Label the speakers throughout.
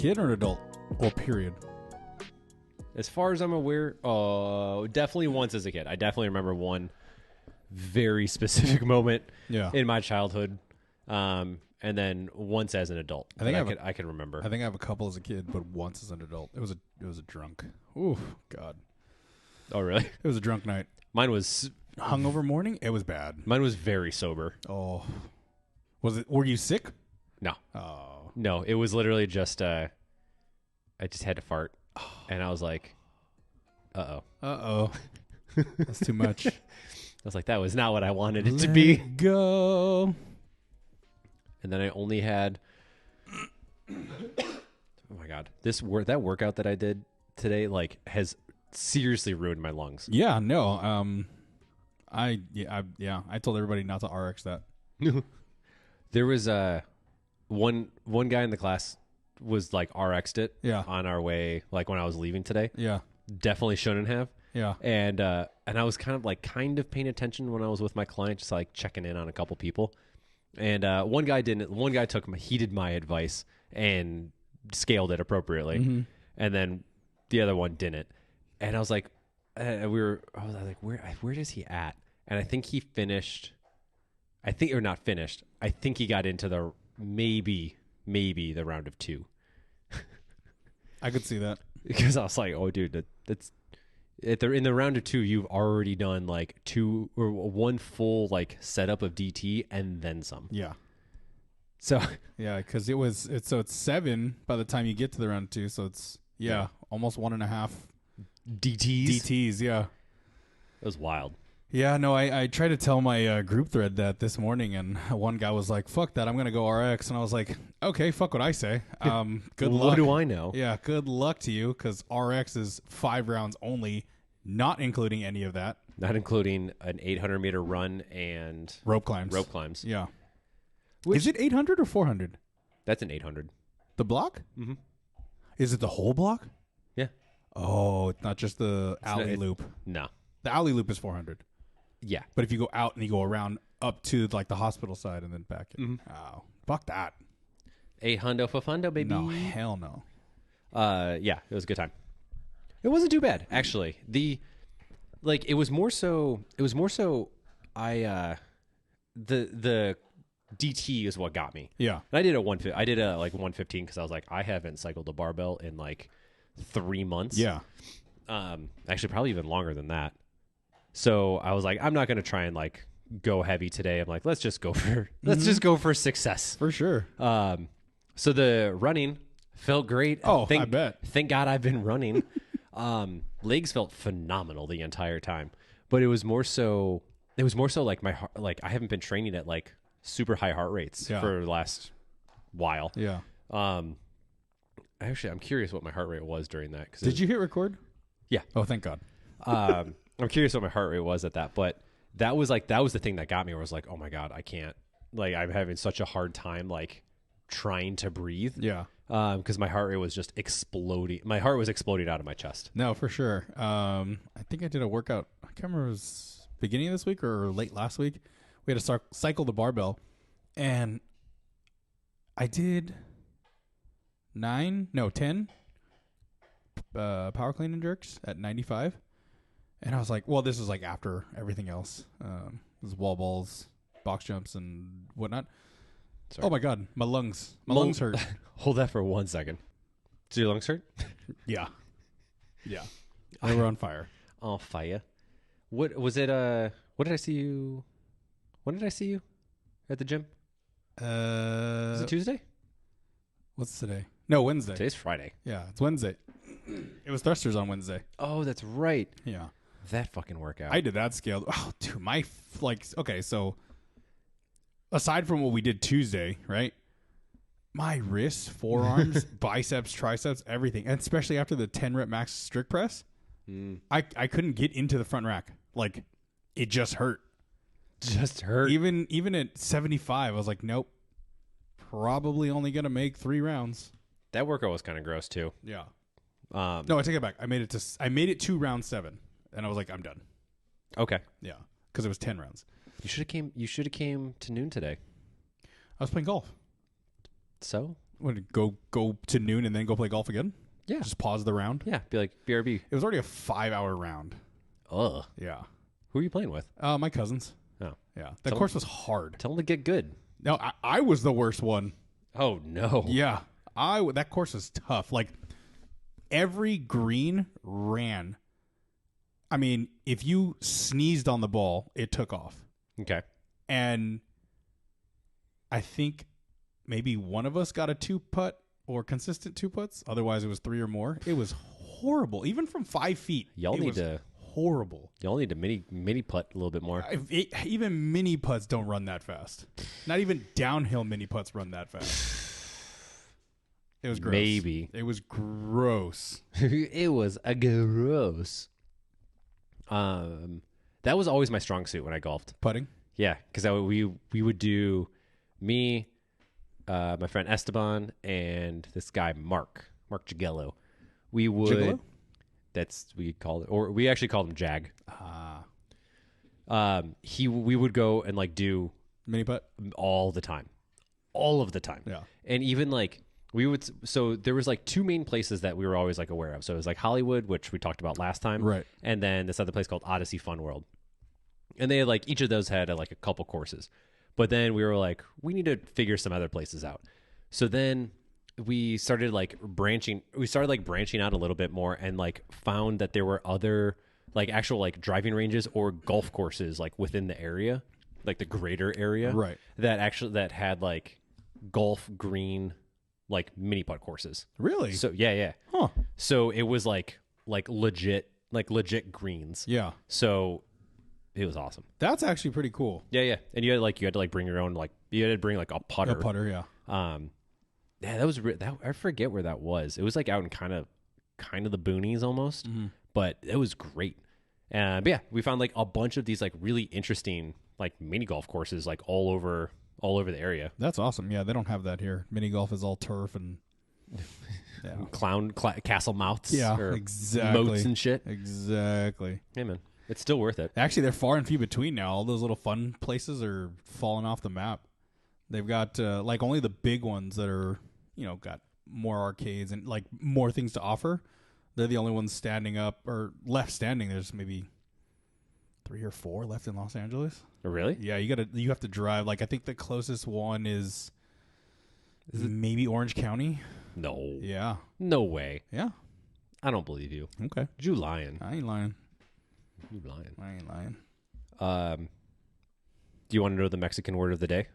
Speaker 1: kid or an adult? Or period?
Speaker 2: As far as I'm aware, definitely once as a kid. I definitely remember one very specific moment in my childhood, and then once as an adult. I can remember.
Speaker 1: I think I have a couple as a kid, but once as an adult. It was a drunk. Ooh, God.
Speaker 2: Oh, really?
Speaker 1: It was a drunk night.
Speaker 2: Mine was
Speaker 1: hungover morning. It was bad.
Speaker 2: Mine was very sober.
Speaker 1: Oh, was it? Were you sick?
Speaker 2: No.
Speaker 1: Oh,
Speaker 2: no. It was literally just I just had to fart, and I was like,
Speaker 1: that's too much.
Speaker 2: I was like, that was not what I wanted it to be.
Speaker 1: Go.
Speaker 2: And then I only had, oh my God, that workout that I did today, like, has seriously ruined my lungs.
Speaker 1: Yeah, no. I told everybody not to RX that.
Speaker 2: There was one guy in the class was like RX'd it on our way, like when I was leaving today.
Speaker 1: Yeah.
Speaker 2: Definitely shouldn't have.
Speaker 1: Yeah.
Speaker 2: And I was kind of paying attention when I was with my client, just like checking in on a couple people. And one guy didn't. One guy heeded my advice and scaled it appropriately. Mm-hmm. And then the other one didn't. And I was like, I was like, where is he at? And I think he finished. I think he got into the maybe the round of 2.
Speaker 1: I could see that.
Speaker 2: Because I was like, oh, dude, that's in the round of 2, you've already done like 2 or 1 full like setup of DT and then some.
Speaker 1: Yeah.
Speaker 2: So
Speaker 1: yeah, because it's 7 by the time you get to the round 2, so it's almost 1.5 DTs. Yeah,
Speaker 2: it was wild.
Speaker 1: Yeah, no, I tried to tell my group thread that this morning, and one guy was like, fuck that, I'm going to go RX. And I was like, okay, fuck what I say. Good luck.
Speaker 2: What do I know?
Speaker 1: Yeah, good luck to you, because RX is 5 rounds only, not including any of that.
Speaker 2: Not including an 800-meter run and...
Speaker 1: Rope climbs. Yeah. Is it 800 or 400?
Speaker 2: That's an 800.
Speaker 1: The block?
Speaker 2: Mm-hmm.
Speaker 1: Is it the whole block?
Speaker 2: Yeah.
Speaker 1: Oh, it's not just the alley loop.
Speaker 2: No.
Speaker 1: The alley loop is 400.
Speaker 2: Yeah.
Speaker 1: But if you go out and you go around up to like the hospital side and then back in.
Speaker 2: Mm-hmm.
Speaker 1: Oh, fuck that.
Speaker 2: 800 for fundo, baby.
Speaker 1: No, hell no.
Speaker 2: Yeah, it was a good time. It wasn't too bad, actually. It was more so the DT is what got me.
Speaker 1: Yeah.
Speaker 2: And I did a 115 because I was like, I haven't cycled a barbell in like 3 months.
Speaker 1: Yeah.
Speaker 2: Actually probably even longer than that. So I was like, I'm not going to try and like go heavy today. I'm like, let's just go for success.
Speaker 1: For sure.
Speaker 2: So the running felt great.
Speaker 1: Oh, I bet.
Speaker 2: Thank God I've been running. Legs felt phenomenal the entire time, but it was more so like my heart, like I haven't been training at like super high heart rates for the last while.
Speaker 1: Yeah.
Speaker 2: Actually, I'm curious what my heart rate was during that.
Speaker 1: Did you hit record?
Speaker 2: Yeah.
Speaker 1: Oh, thank God.
Speaker 2: I'm curious what my heart rate was at that, but that was the thing that got me, where I was like, oh my God, I can't, like, I'm having such a hard time, like, trying to breathe.
Speaker 1: Yeah.
Speaker 2: Because my heart rate was just exploding. My heart was exploding out of my chest.
Speaker 1: No, for sure. I think I did a workout. I can't remember if it was beginning of this week or late last week. We had to cycle the barbell, and I did 10 power clean and jerks at 95. And I was like, well, this is like after everything else. There's wall balls, box jumps, and whatnot. Sorry. Oh, my God. My lungs hurt.
Speaker 2: Hold that for 1 second. Do your lungs hurt?
Speaker 1: Yeah. Yeah. They were on fire.
Speaker 2: On fire. What was it? What did I see you? When did I see you at the gym? Is it Tuesday?
Speaker 1: What's today? No, Wednesday.
Speaker 2: Today's Friday.
Speaker 1: Yeah, it's Wednesday. It was thrusters on Wednesday.
Speaker 2: Oh, that's right.
Speaker 1: Yeah.
Speaker 2: That fucking workout.
Speaker 1: I did that scale. Oh, dude, okay, so aside from what we did Tuesday, right? My wrists, forearms, biceps, triceps, everything, and especially after the 10 rep max strict press, I couldn't get into the front rack. Like, it just hurt.
Speaker 2: Just hurt.
Speaker 1: Even at 75, I was like, nope. Probably only gonna make 3 rounds.
Speaker 2: That workout was kind of gross too.
Speaker 1: Yeah. No, I take it back. I made it to round 7, and I was like, I'm done.
Speaker 2: Okay.
Speaker 1: Yeah, because it was 10 rounds.
Speaker 2: You should have came to noon today.
Speaker 1: I was playing golf.
Speaker 2: So
Speaker 1: Would go to noon and then go play golf again?
Speaker 2: Yeah.
Speaker 1: Just pause the round?
Speaker 2: Yeah. Be like, BRB.
Speaker 1: It was already a 5-hour round.
Speaker 2: Ugh.
Speaker 1: Yeah.
Speaker 2: Who are you playing with?
Speaker 1: My cousins.
Speaker 2: Oh.
Speaker 1: Yeah. That course was hard.
Speaker 2: Tell them to get good.
Speaker 1: No, I was the worst one.
Speaker 2: Oh, no.
Speaker 1: Yeah. That course was tough. Like, every green ran. I mean, if you sneezed on the ball, it took off.
Speaker 2: Okay.
Speaker 1: And I think maybe one of us got a 2-putt or consistent 2-putts. Otherwise, it was 3 or more. It was horrible. Even from 5 feet.
Speaker 2: Y'all need to
Speaker 1: horrible.
Speaker 2: Y'all need to mini putt a little bit more.
Speaker 1: Even mini putts don't run that fast. Not even downhill mini putts run that fast. It was gross.
Speaker 2: Maybe.
Speaker 1: It was gross.
Speaker 2: It was a gross. That was always my strong suit when I golfed.
Speaker 1: Putting?
Speaker 2: Yeah, because we would do me, my friend Esteban, and this guy Mark Jagello. We would.
Speaker 1: Gigolo?
Speaker 2: We actually called him Jag. We would go and like do
Speaker 1: mini putt
Speaker 2: all of the time.
Speaker 1: Yeah.
Speaker 2: And even like so there was like 2 main places that we were always like aware of. So it was like Hollywood, which we talked about last time.
Speaker 1: Right.
Speaker 2: And then this other place called Odyssey Fun World. And they had like, each of those had like a couple courses. But then we were like, we need to figure some other places out. So then we started like branching out a little bit more and like found that there were other like actual like driving ranges or golf courses like within the area, like the greater area.
Speaker 1: Right.
Speaker 2: That had like golf green, like mini putt courses.
Speaker 1: Really?
Speaker 2: So yeah.
Speaker 1: Huh.
Speaker 2: So it was like legit greens.
Speaker 1: Yeah.
Speaker 2: So it was awesome.
Speaker 1: That's actually pretty cool.
Speaker 2: Yeah. And you had to bring your own, like you had to bring like a putter.
Speaker 1: A putter, yeah.
Speaker 2: Yeah, that was I forget where that was. It was like out in kind of the boonies almost, but it was great. But yeah, we found like a bunch of these like really interesting like mini golf courses like all over the area.
Speaker 1: That's awesome. Yeah, they don't have that here. Mini golf is all turf and
Speaker 2: castle mouths.
Speaker 1: Yeah,
Speaker 2: or
Speaker 1: exactly.
Speaker 2: moats and shit.
Speaker 1: Exactly.
Speaker 2: Hey man, it's still worth it.
Speaker 1: Actually, they're far and few between now. All those little fun places are falling off the map. They've got like only the big ones that are, got more arcades and like more things to offer. They're the only ones standing up or left standing. There's maybe 3 or 4 left in Los Angeles.
Speaker 2: Oh, really?
Speaker 1: Yeah, you have to drive. Like I think the closest one is maybe Orange County.
Speaker 2: No.
Speaker 1: Yeah.
Speaker 2: No way.
Speaker 1: Yeah.
Speaker 2: I don't believe you.
Speaker 1: Okay.
Speaker 2: You lying.
Speaker 1: I ain't lying.
Speaker 2: You lying.
Speaker 1: I ain't lying.
Speaker 2: Do you want to know the Mexican word of the day?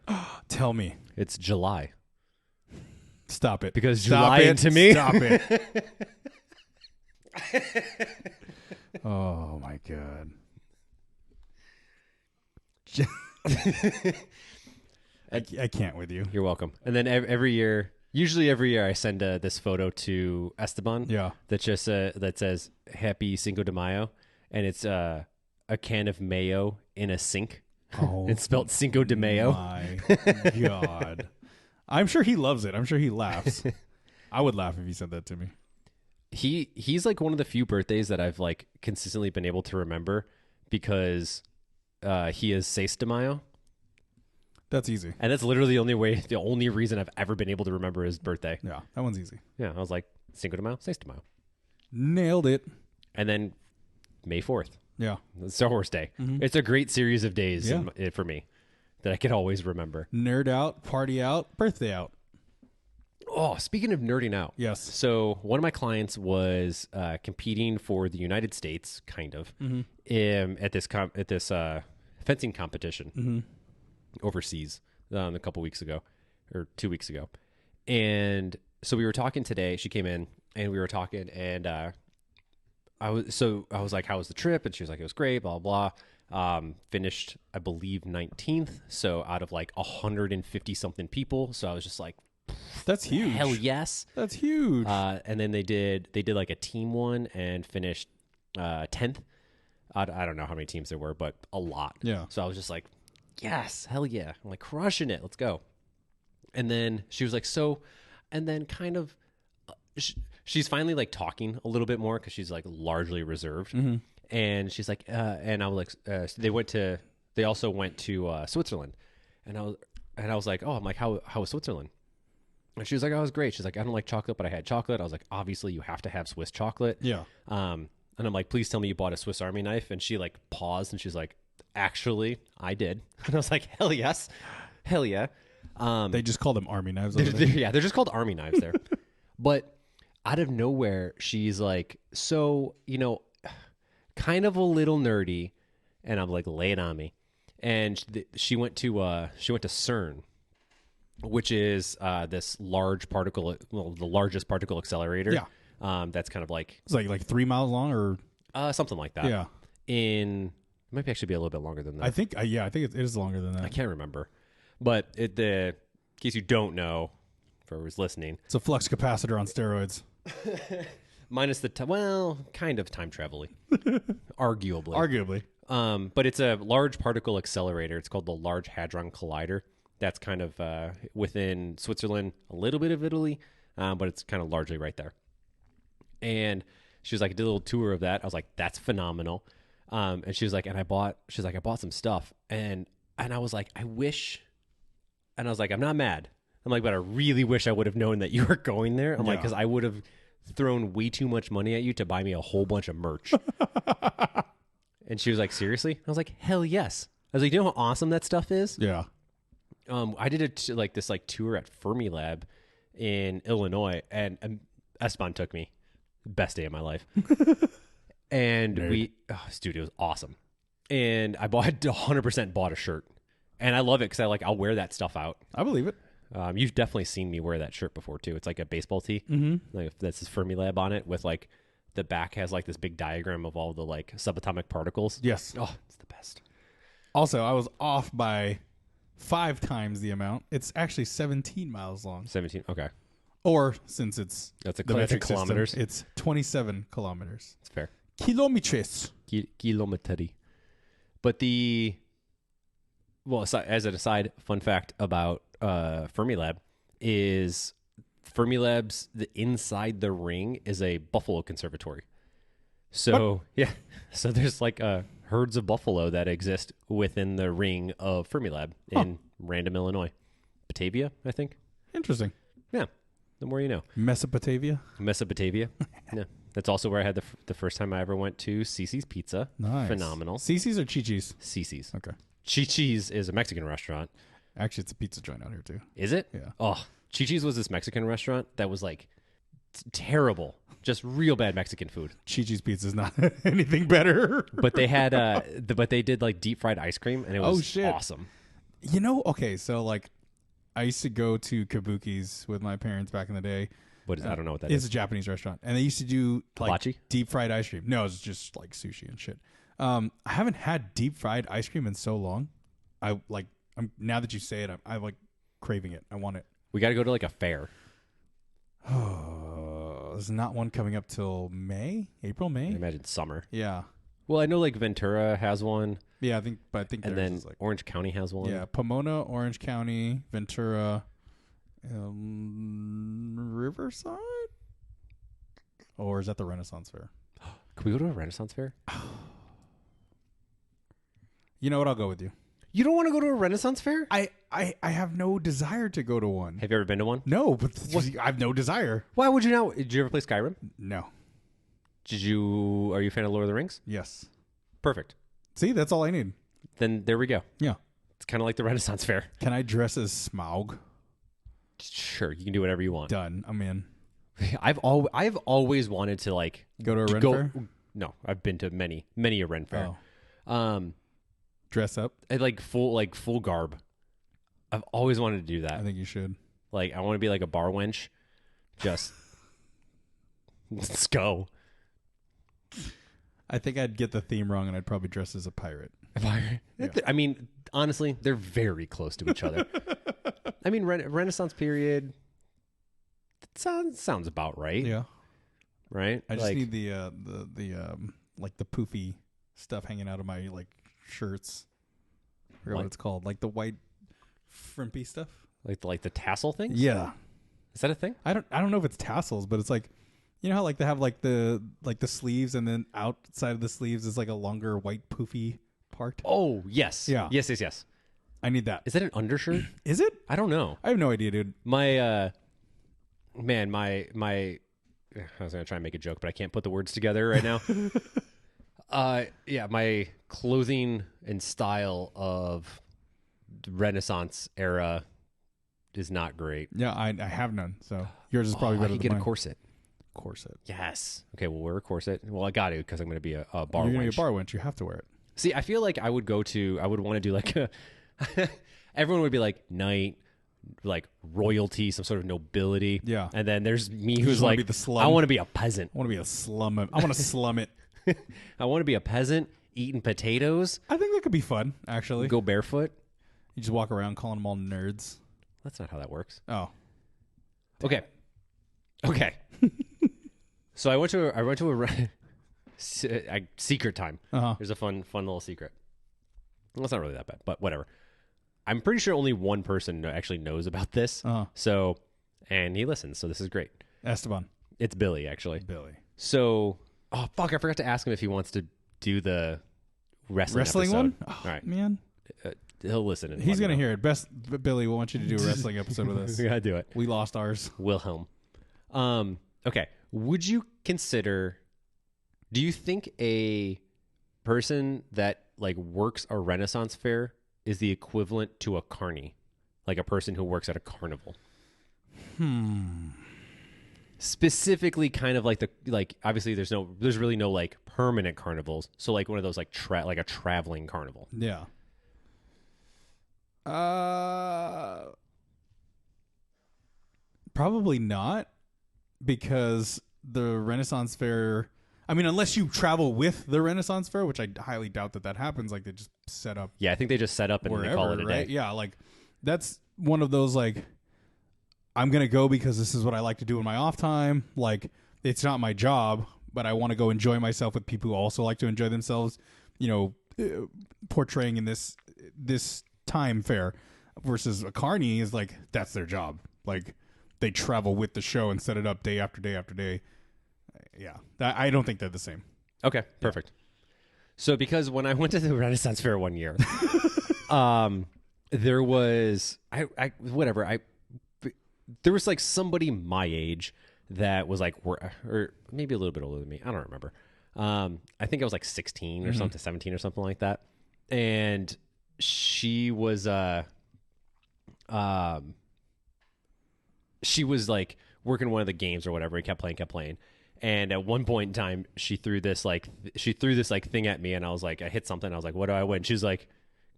Speaker 1: Tell me.
Speaker 2: It's July.
Speaker 1: Stop it.
Speaker 2: Because you're lying to me?
Speaker 1: Stop it. Oh, my God. I can't with you.
Speaker 2: You're welcome. And then usually every year, I send this photo to Esteban.
Speaker 1: Yeah.
Speaker 2: That just that says Happy Cinco de Mayo, and it's a can of mayo in a sink.
Speaker 1: Oh,
Speaker 2: it's spelled Cinco de Mayo.
Speaker 1: My God. I'm sure he loves it. I'm sure he laughs. I would laugh if he said that to me.
Speaker 2: He's like one of the few birthdays that I've like consistently been able to remember because he is 6 de Mayo.
Speaker 1: That's easy.
Speaker 2: And that's literally the only reason I've ever been able to remember his birthday.
Speaker 1: Yeah, that one's easy.
Speaker 2: Yeah, I was like, Cinco de Mayo, 6 de Mayo.
Speaker 1: Nailed it.
Speaker 2: And then May 4th.
Speaker 1: Yeah.
Speaker 2: Star Wars Day. Mm-hmm. It's a great series of days for me that I can always remember.
Speaker 1: Nerd out, party out, birthday out.
Speaker 2: Oh, speaking of nerding out.
Speaker 1: Yes.
Speaker 2: So one of my clients was competing for the United States, kind of, at this fencing competition overseas a couple weeks ago or 2 weeks ago. And so we were talking today. She came in and we were talking and I was like, how was the trip? And she was like, it was great, blah, blah, blah. Finished, I believe, 19th. So out of like 150 something people. So I was just like,
Speaker 1: that's huge.
Speaker 2: Hell yes.
Speaker 1: That's huge.
Speaker 2: And then they did like a team one and finished 10th. I don't know how many teams there were, but a lot.
Speaker 1: Yeah.
Speaker 2: So I was just like, yes, hell yeah. I'm like crushing it. Let's go. And then she was like, and then kind of, she's finally like talking a little bit more because she's like largely reserved. Mm-hmm. And she's like, and I was like, they also went to Switzerland. And I was like, oh, I'm like, how was Switzerland? And she was like, "Oh, it was great." She's like, "I don't like chocolate, but I had chocolate." I was like, "Obviously, you have to have Swiss chocolate."
Speaker 1: Yeah.
Speaker 2: And I'm like, "Please tell me you bought a Swiss Army knife." And she like paused and she's like, "Actually, I did." And I was like, "Hell yes, hell yeah."
Speaker 1: They just call them army knives.
Speaker 2: They're just called army knives there. But out of nowhere, she's like, "So, kind of a little nerdy," and I'm like, "Lay it on me." And she went to CERN, which is this large particle, the largest particle accelerator.
Speaker 1: Yeah.
Speaker 2: That's kind of like
Speaker 1: It's like 3 miles long, or
Speaker 2: something like that.
Speaker 1: yeah.
Speaker 2: It might actually be a little bit longer than that.
Speaker 1: I think it is longer than that.
Speaker 2: I can't remember, but in case you don't know, for whoever's listening,
Speaker 1: It's a flux capacitor on steroids.
Speaker 2: minus the kind of time travel, arguably. But it's a large particle accelerator. It's called the Large Hadron Collider. That's kind of within Switzerland, a little bit of Italy, but it's kind of largely right there. And she was like, I did a little tour of that. I was like, that's phenomenal. And she was like, I bought some stuff. And I was like, I wish. And I was like, I'm not mad. I'm like, but I really wish I would have known that you were going there. I'm like, because I would have thrown way too much money at you to buy me a whole bunch of merch. And she was like, seriously? I was like, hell yes. I was like, you know how awesome that stuff is?
Speaker 1: Yeah.
Speaker 2: I did this tour at Fermilab in Illinois, and Esteban took me. Best day of my life. And dude, it was awesome. And I 100% bought a shirt, and I love it because I'll wear that stuff out.
Speaker 1: I believe it.
Speaker 2: You've definitely seen me wear that shirt before too. It's like a baseball tee.
Speaker 1: Mm-hmm.
Speaker 2: Like that's this Fermilab on it with like the back has like this big diagram of all the like subatomic particles.
Speaker 1: Yes.
Speaker 2: Oh, it's the best.
Speaker 1: Also, I was off by 5 times the amount. It's actually 17 miles long.
Speaker 2: 17. Okay.
Speaker 1: Or since it's
Speaker 2: That's
Speaker 1: the metric system,
Speaker 2: kilometers.
Speaker 1: it's 27 kilometers.
Speaker 2: It's fair.
Speaker 1: Kilometers.
Speaker 2: Kilometri. But as an aside, fun fact about Fermilab is Fermilab's inside the ring is a buffalo conservatory. So so there's like herds of buffalo that exist within the ring of Fermilab in random Illinois, Batavia, I think.
Speaker 1: Interesting.
Speaker 2: Yeah, the more you know.
Speaker 1: Mesopotamia.
Speaker 2: Yeah, that's also where I had the first time I ever went to Cici's Pizza.
Speaker 1: Nice.
Speaker 2: Phenomenal.
Speaker 1: Cici's or Chi-Chi's?
Speaker 2: Cici's.
Speaker 1: Okay.
Speaker 2: Chi-Chi's is a Mexican restaurant.
Speaker 1: Actually, it's a pizza joint out here too.
Speaker 2: Is it?
Speaker 1: Yeah.
Speaker 2: Oh, Chi-Chi's was this Mexican restaurant that was like terrible. Just real bad Mexican food.
Speaker 1: Chi-Chi's pizza is not anything better.
Speaker 2: But they had but they did like deep fried ice cream, and it was awesome.
Speaker 1: Okay, so like I used to go to Kabuki's with my parents back in the day.
Speaker 2: What is I don't know what that
Speaker 1: It's
Speaker 2: is.
Speaker 1: a Japanese restaurant, and they used to do like
Speaker 2: Hibachi?
Speaker 1: deep fried ice cream. No, it's just like sushi and shit. I haven't had deep fried ice cream in so long. I'm now that you say it, I'm like craving it. I want it.
Speaker 2: We got to go to like a fair.
Speaker 1: Oh, there's not one coming up till April, May.
Speaker 2: I imagine summer.
Speaker 1: Yeah,
Speaker 2: Well, I know like Ventura has one,
Speaker 1: yeah. I think
Speaker 2: and then
Speaker 1: is like
Speaker 2: Orange County has one.
Speaker 1: yeah, Pomona, Orange County, Ventura, Riverside, or is that the Renaissance Fair?
Speaker 2: Can we go to a Renaissance fair?
Speaker 1: You know what? I'll go with you.
Speaker 2: You don't want to go to a Renaissance fair?
Speaker 1: I have no desire to go to one.
Speaker 2: Have you ever been to one?
Speaker 1: No, but I have no desire.
Speaker 2: Why would you not? Did you ever play Skyrim?
Speaker 1: No.
Speaker 2: Are you a fan of Lord of the Rings?
Speaker 1: Yes.
Speaker 2: Perfect.
Speaker 1: See, that's all I need.
Speaker 2: Then there we go.
Speaker 1: Yeah.
Speaker 2: It's kind of like the Renaissance fair.
Speaker 1: Can I dress as Smaug?
Speaker 2: Sure, you can do whatever you want.
Speaker 1: Done. I'm in.
Speaker 2: I've always wanted to like
Speaker 1: Go to a Ren fair?
Speaker 2: No, I've been to many a Ren fair.
Speaker 1: Oh. Dress up?
Speaker 2: Like full garb. I've always wanted to do that.
Speaker 1: I think you should.
Speaker 2: Like I want to be like a bar wench. Just let's go.
Speaker 1: I think I'd get the theme wrong, and I'd probably dress as a pirate.
Speaker 2: Yeah. I mean, honestly, they're very close to each other. I mean, Renaissance period. Sounds about right.
Speaker 1: Yeah.
Speaker 2: Right.
Speaker 1: I just need the like the poofy stuff hanging out of my like shirts. I forgot what it's called. Like the white frimpy stuff.
Speaker 2: Like the tassel things.
Speaker 1: Yeah.
Speaker 2: Is that a thing?
Speaker 1: I don't know if it's tassels, but it's like, you know how like they have like the sleeves, and then outside of the sleeves is like a longer white poofy part.
Speaker 2: Oh yes.
Speaker 1: Yeah.
Speaker 2: Yes.
Speaker 1: I need that.
Speaker 2: Is that an undershirt?
Speaker 1: Is it?
Speaker 2: I don't know.
Speaker 1: I have no idea, dude.
Speaker 2: My Man, my I was gonna try and make a joke, but I can't put the words together right now. Yeah, my clothing and style of Renaissance era is not great.
Speaker 1: Yeah, I have none. So yours is probably
Speaker 2: I
Speaker 1: better
Speaker 2: could
Speaker 1: than
Speaker 2: get
Speaker 1: mine.
Speaker 2: a corset.
Speaker 1: Corset.
Speaker 2: Yes. Okay, we'll wear a corset. Well, I got to because I'm going to be a bar
Speaker 1: You're gonna be a
Speaker 2: wench.
Speaker 1: bar wench. You have to wear it.
Speaker 2: See, I feel like I would want to do like a. Everyone would be like knight, like royalty, some sort of nobility.
Speaker 1: Yeah.
Speaker 2: And then there's me
Speaker 1: You
Speaker 2: who's
Speaker 1: just wanna
Speaker 2: like,
Speaker 1: be the slum.
Speaker 2: I want to be a peasant.
Speaker 1: I want to be a slum. I want to slum it.
Speaker 2: I want to be a peasant eating potatoes,
Speaker 1: I think that could be fun. Actually,
Speaker 2: go barefoot.
Speaker 1: you just walk around calling them all nerds.
Speaker 2: That's not how that works.
Speaker 1: Oh,
Speaker 2: Okay. So I went to a secret time.
Speaker 1: uh-huh.
Speaker 2: There's a fun little secret. Well, it's not really that bad, but whatever. I'm pretty sure only one person actually knows about this.
Speaker 1: Uh-huh.
Speaker 2: So, and he listens. So this is great.
Speaker 1: Esteban,
Speaker 2: It's Billy, actually.
Speaker 1: Billy.
Speaker 2: So, oh fuck, I forgot to ask him if he wants to do the wrestling episode.
Speaker 1: One? Oh,
Speaker 2: All right,
Speaker 1: man.
Speaker 2: he'll listen. And
Speaker 1: He's
Speaker 2: let me
Speaker 1: gonna
Speaker 2: know.
Speaker 1: hear it. Best Billy, we want you to do a wrestling episode with us.
Speaker 2: We gotta do it.
Speaker 1: We lost ours.
Speaker 2: Wilhelm. Okay. Would you consider? Do you think a person that like works a Renaissance fair is the equivalent to a carny, like a person who works at a carnival? Specifically, kind of like obviously there's really no like permanent carnivals. So like one of those like a traveling carnival.
Speaker 1: Yeah. Probably not, because the Renaissance Fair. I mean, unless you travel with the Renaissance Fair, which I highly doubt that happens. Like they just set up
Speaker 2: Yeah, I think they just set up and
Speaker 1: wherever,
Speaker 2: they call it a
Speaker 1: right?
Speaker 2: day.
Speaker 1: Yeah, like that's one of those like I'm gonna go because this is what I like to do in my off time. Like it's not my job, but I want to go enjoy myself with people who also like to enjoy themselves. You know, portraying in this time fair versus a carny is like that's their job. Like they travel with the show and set it up day after day after day. Yeah, I don't think they're the same.
Speaker 2: Okay, perfect. So because when I went to the Renaissance Fair one year, there was there was like somebody my age that was like or maybe a little bit older than me. I don't remember. I think I was like 16 or something, 17 or something like that. And she was like working one of the games or whatever. He kept playing. And at one point in time, she threw this thing at me, and I was like, I hit something. I was like, what do I win? She was like,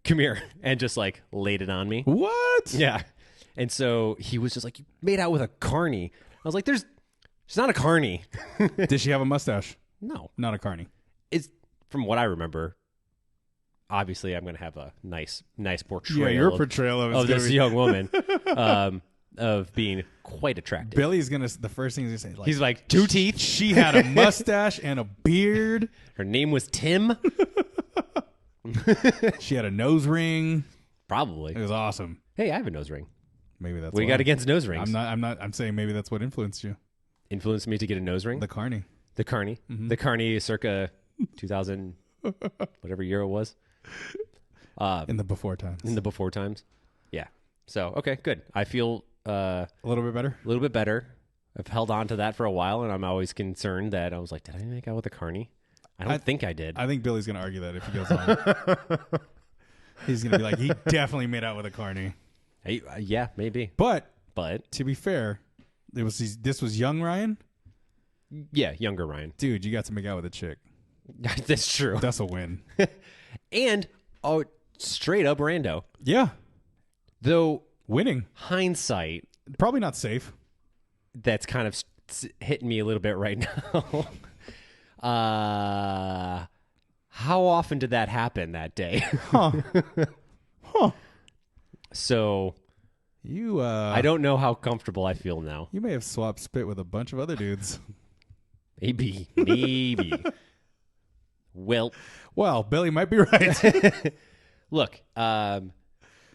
Speaker 2: come here, and just like laid it on me.
Speaker 1: What?
Speaker 2: Yeah. And so he was just like, you made out with a carny. I was like, she's not a carny.
Speaker 1: Did she have a mustache?
Speaker 2: No.
Speaker 1: Not a carny.
Speaker 2: It's from what I remember. Obviously, I'm going to have a nice portrayal.
Speaker 1: Yeah, your portrayal
Speaker 2: of this young woman of being quite attractive.
Speaker 1: Billy's the first thing he's gonna say. Like,
Speaker 2: He's like, 2 teeth.
Speaker 1: she had a mustache and a beard.
Speaker 2: Her name was Tim.
Speaker 1: She had a nose ring.
Speaker 2: Probably.
Speaker 1: It was awesome.
Speaker 2: Hey, I have a nose ring.
Speaker 1: Maybe that's
Speaker 2: What do you
Speaker 1: why.
Speaker 2: got against nose rings?
Speaker 1: I'm saying maybe that's what influenced you.
Speaker 2: Influenced me to get a nose ring?
Speaker 1: The carny.
Speaker 2: The Carney.
Speaker 1: Mm-hmm.
Speaker 2: The Carney circa 2000, whatever year it was.
Speaker 1: In the before times.
Speaker 2: In the before times. Yeah. So, okay, good. I feel
Speaker 1: a little bit better.
Speaker 2: a little bit better. I've held on to that for a while, and I'm always concerned that I was like, did I make out with a Carney? I don't think I did.
Speaker 1: I think Billy's going to argue that if he goes on. He's going to be like, he definitely made out with a carny.
Speaker 2: Yeah, maybe.
Speaker 1: But
Speaker 2: But,
Speaker 1: to be fair, this was young Ryan.
Speaker 2: yeah, younger Ryan.
Speaker 1: Dude, you got to make out with a chick.
Speaker 2: That's true.
Speaker 1: That's a win.
Speaker 2: And, straight up rando.
Speaker 1: Yeah.
Speaker 2: Though,
Speaker 1: Winning.
Speaker 2: hindsight,
Speaker 1: Probably not safe.
Speaker 2: that's kind of hitting me a little bit right now. How often did that happen that day?
Speaker 1: Huh.
Speaker 2: So
Speaker 1: You
Speaker 2: I don't know how comfortable I feel now.
Speaker 1: You may have swapped spit with a bunch of other dudes.
Speaker 2: Maybe. Well,
Speaker 1: Billy might be right.
Speaker 2: look,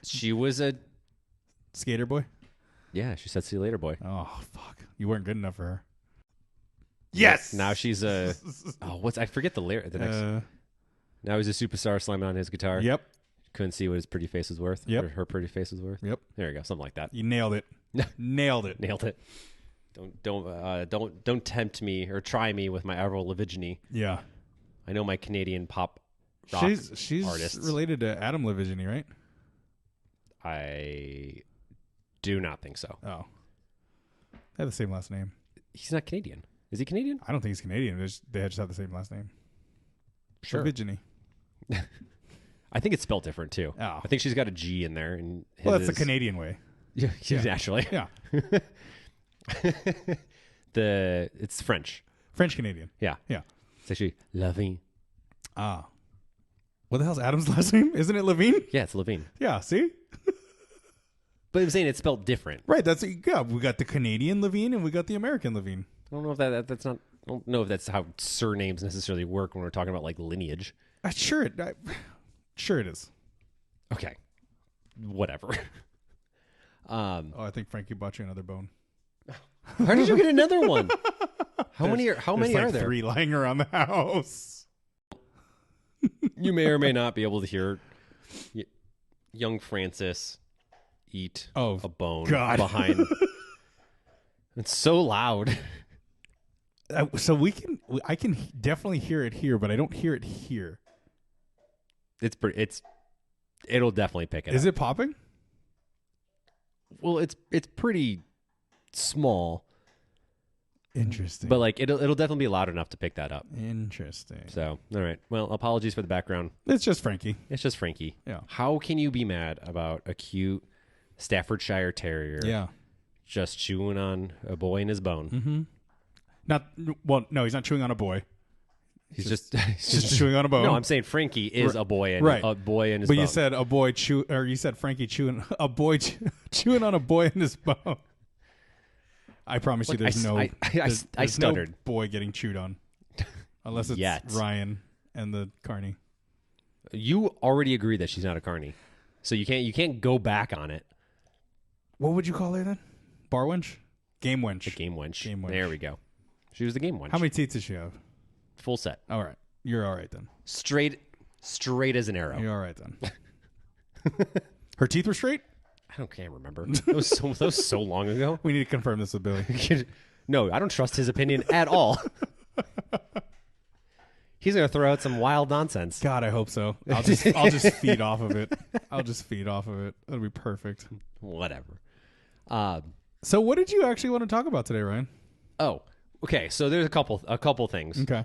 Speaker 2: she was a
Speaker 1: Skater boy.
Speaker 2: yeah. She said, "See you later, boy."
Speaker 1: Oh fuck! You weren't good enough for her.
Speaker 2: Yes. Now she's a I forget the lyric. The next.
Speaker 1: Uh,
Speaker 2: Now he's a superstar slamming on his guitar.
Speaker 1: yep.
Speaker 2: Couldn't see what his pretty face was worth.
Speaker 1: Yep.
Speaker 2: Or her pretty face was worth.
Speaker 1: Yep.
Speaker 2: There you go. Something like that.
Speaker 1: You nailed it. Nailed it.
Speaker 2: Nailed it. Don't tempt me or try me with my Avril Lavigne.
Speaker 1: Yeah.
Speaker 2: I know my Canadian pop rock
Speaker 1: She's
Speaker 2: artists.
Speaker 1: related to Adam Lavigne, right?
Speaker 2: I do not think so.
Speaker 1: Oh. They have the same last name.
Speaker 2: He's not Canadian. Is he Canadian?
Speaker 1: I don't think he's Canadian. They just have the same last name.
Speaker 2: Sure.
Speaker 1: Lavigne.
Speaker 2: I think it's spelled different too.
Speaker 1: Oh.
Speaker 2: I think she's got a G in there. And
Speaker 1: Well, that's the Canadian way.
Speaker 2: Yeah, naturally.
Speaker 1: Yeah.
Speaker 2: It's French.
Speaker 1: French Canadian.
Speaker 2: Yeah.
Speaker 1: Yeah.
Speaker 2: It's actually Levine.
Speaker 1: Ah. What the hell's Adam's last name? Isn't it Levine?
Speaker 2: Yeah, it's Levine.
Speaker 1: Yeah, see?
Speaker 2: But I'm saying it's spelled different.
Speaker 1: Right, yeah, we got the Canadian Levine and we got the American Levine.
Speaker 2: I don't know if that's not. I don't know if that's how surnames necessarily work when we're talking about like lineage.
Speaker 1: Sure it is.
Speaker 2: Okay, whatever.
Speaker 1: I think Frankie bought you another bone.
Speaker 2: How did you get another one? How many are
Speaker 1: like
Speaker 2: there?
Speaker 1: 3 lying around the house.
Speaker 2: You may or may not be able to hear young Francis eat a bone behind. It's so loud.
Speaker 1: So I can definitely hear it here, but I don't hear it here.
Speaker 2: It'll definitely pick it up.
Speaker 1: Is it popping?
Speaker 2: Well, it's pretty small.
Speaker 1: Interesting.
Speaker 2: But like it'll definitely be loud enough to pick that up.
Speaker 1: Interesting.
Speaker 2: So, all right. Well, apologies for the background.
Speaker 1: It's just Frankie.
Speaker 2: It's just Frankie.
Speaker 1: Yeah.
Speaker 2: How can you be mad about a cute Staffordshire Terrier?
Speaker 1: Yeah.
Speaker 2: Just chewing on a boy in his bone.
Speaker 1: Mm-hmm. No, he's not chewing on a boy.
Speaker 2: He's just
Speaker 1: chewing on a bone.
Speaker 2: No, I'm saying Frankie is a boy and
Speaker 1: right.
Speaker 2: a boy in his
Speaker 1: bone.
Speaker 2: bone.
Speaker 1: You said you said Frankie chewing a boy chewing on a boy in his bone. I promise you, there's
Speaker 2: I stuttered.
Speaker 1: No boy getting chewed on, unless it's Ryan and the Carney.
Speaker 2: You already agreed that she's not a Carney, so you can't go back on it.
Speaker 1: What would you call her then? Bar wench? Game wench.
Speaker 2: The game wench.
Speaker 1: Game wench.
Speaker 2: There we go. She was the game wench.
Speaker 1: How many teeth does she have?
Speaker 2: Full set.
Speaker 1: All right. You're all right then.
Speaker 2: Straight as an arrow.
Speaker 1: You're all right then. Her teeth were straight?
Speaker 2: Can't remember. That was so long ago.
Speaker 1: We need to confirm this with Billy.
Speaker 2: No, I don't trust his opinion at all. He's gonna throw out some wild nonsense.
Speaker 1: God, I hope so. I'll just feed off of it. That'll be perfect.
Speaker 2: Whatever.
Speaker 1: So what did you actually want to talk about today, Ryan?
Speaker 2: Oh, okay. So there's a couple things.
Speaker 1: Okay.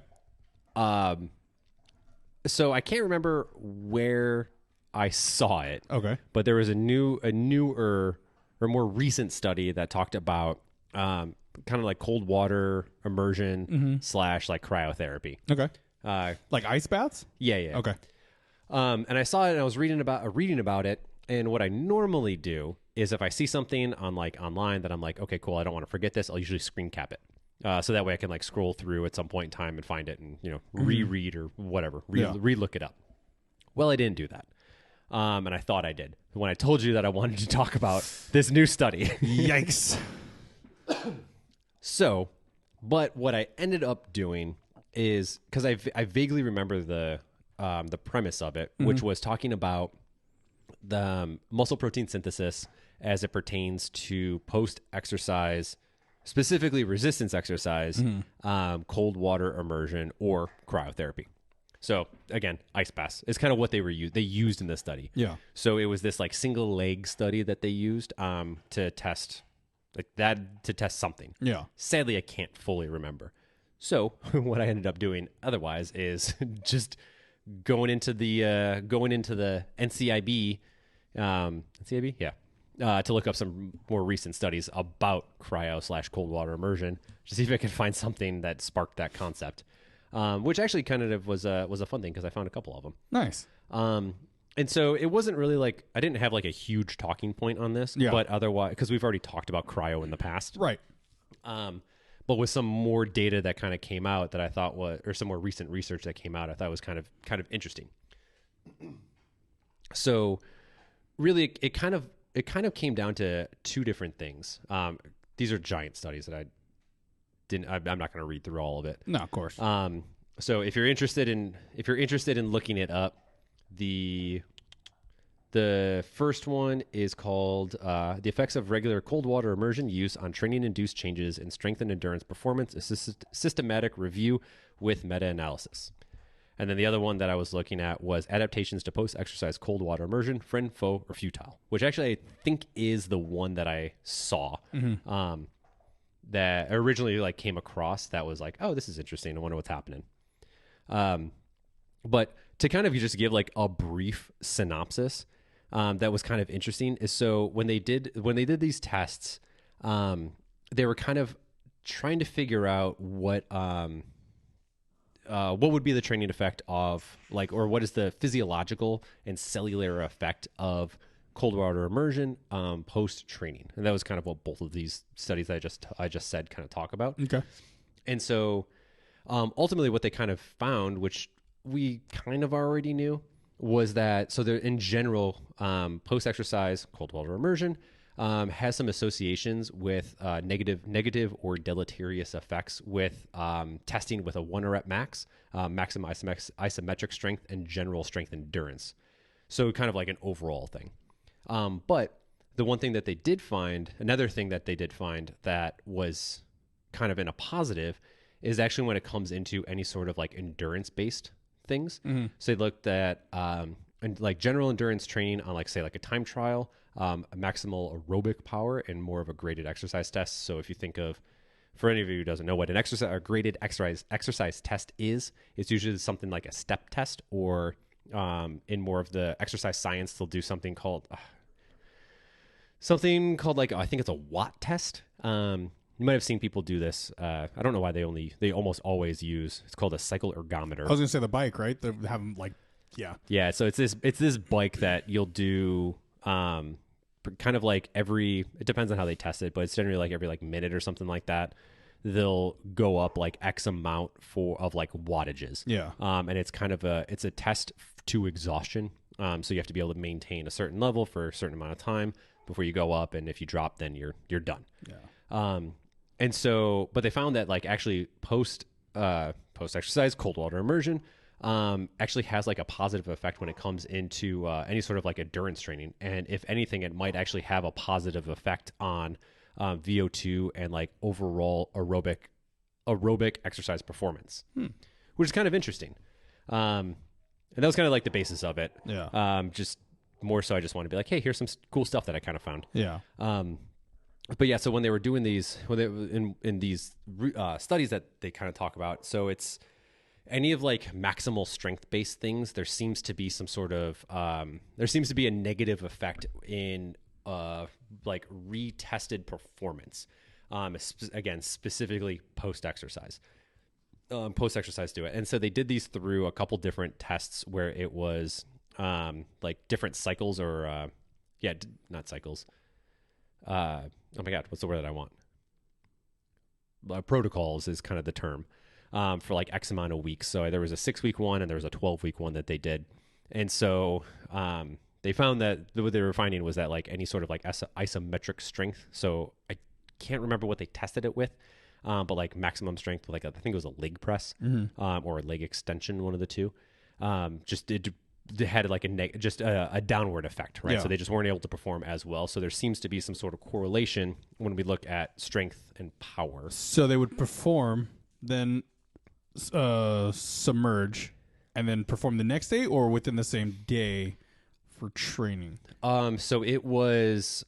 Speaker 2: So I can't remember where I saw it.
Speaker 1: Okay.
Speaker 2: But there was a newer or more recent study that talked about kind of like cold water immersion / like cryotherapy.
Speaker 1: Okay. Like ice baths?
Speaker 2: Yeah.
Speaker 1: Okay.
Speaker 2: And I saw it and I was reading about it. And what I normally do is if I see something on like online that I'm like, okay, cool, I don't want to forget this, I'll usually screen cap it. So that way I can like scroll through at some point in time and find it and, reread or whatever, re-look it up. Well, I didn't do that. And I thought I did. When I told you that I wanted to talk about this new study.
Speaker 1: Yikes.
Speaker 2: So, but what I ended up doing is, because I vaguely remember the premise of it, which was talking about the muscle protein synthesis as it pertains to post-exercise, specifically resistance exercise, cold water immersion, or cryotherapy. So again, ice baths is kind of what they used in this study.
Speaker 1: Yeah.
Speaker 2: So it was this like single leg study that they used to test something. Yeah. Sadly, I can't fully remember. So what I ended up doing otherwise is just going into the NCIB, to look up some more recent studies about cryo / cold water immersion to see if I could find something that sparked that concept. Which actually kind of was a fun thing because I found a couple of them.
Speaker 1: Nice.
Speaker 2: And so it wasn't really like I didn't have like a huge talking point on this, but otherwise because we've already talked about cryo in the past,
Speaker 1: right?
Speaker 2: But with some more data that kind of came out that I thought or some more recent research that came out, I thought was kind of interesting. So really, it kind of came down to two different things. These are giant studies that I'm not going to read through all of it.
Speaker 1: No, of course.
Speaker 2: So if you're interested in looking it up, the The first one is called The Effects of Regular Cold Water Immersion Use on Training-Induced Changes in Strength and Endurance Performance, a Systematic Review with Meta-Analysis. And then the other one that I was looking at was Adaptations to Post-Exercise Cold Water Immersion, Friend, Foe, or Futile, which actually I think is the one that I saw that originally like came across that was like, oh, this is interesting. I wonder what's happening. But to kind of just give like a brief synopsis that was kind of interesting is so when they did these tests, they were kind of trying to figure out what would be the training effect of like, or what is the physiological and cellular effect of cold water immersion post training, and that was kind of what both of these studies I just said kind of talk about.
Speaker 1: Okay,
Speaker 2: and so ultimately, what they kind of found, which we kind of already knew, was that so there in general, post exercise cold water immersion has some associations with negative or deleterious effects with testing with a 1 rep max, maximum isometric strength, and general strength endurance. So kind of like an overall thing. But the one thing that they did find, another thing that they did find that was kind of in a positive is actually when it comes into any sort of like endurance based things. Mm-hmm. So they looked at like general endurance training on like say like a time trial, a maximal aerobic power, and more of a graded exercise test. So if you think of, for any of you who doesn't know what an exercise or graded exercise test is, it's usually something like a step test, or in more of the exercise science, they'll do something called like, I think it's a Watt test. You might have seen people do this. I don't know why they almost always use, it's called a cycle ergometer.
Speaker 1: I was gonna say the bike, right? They have them like,
Speaker 2: yeah. So it's this bike that you'll do, kind of like it depends on how they test it, but it's generally like every like minute or something like that. They'll go up like X amount of like wattages.
Speaker 1: Yeah.
Speaker 2: And it's kind of it's a test to exhaustion. So you have to be able to maintain a certain level for a certain amount of time before you go up, and if you drop, then you're done.
Speaker 1: Yeah.
Speaker 2: And so, but they found that like actually post exercise cold water immersion actually has like a positive effect when it comes into any sort of like endurance training, and if anything, it might actually have a positive effect on VO2 and like overall aerobic exercise performance, which is kind of interesting. And that was kind of like the basis of it.
Speaker 1: Yeah.
Speaker 2: Just more so, I just want to be like, hey, here's some cool stuff that I kind of found.
Speaker 1: Yeah.
Speaker 2: But yeah, so when they were doing these, in these studies that they kind of talk about, so it's any of like maximal strength based things, there seems to be some sort of there seems to be a negative effect in like retested performance. Again, specifically post exercise do it. And so they did these through a couple different tests where it was like different cycles, or not cycles. Oh my God, what's the word that I want? Protocols is kind of the term for like X amount of weeks. So there was a 6-week one and there was a 12-week one that they did. And so they found that what they were finding was that like any sort of like isometric strength. So I can't remember what they tested it with, but like maximum strength, like I think it was a leg press or a leg extension, one of the two. They had like a downward effect, right?
Speaker 1: Yeah.
Speaker 2: So they just weren't able to perform as well. So there seems to be some sort of correlation when we look at strength and power.
Speaker 1: So they would perform, then submerge, and then perform the next day, or within the same day for training.
Speaker 2: So it was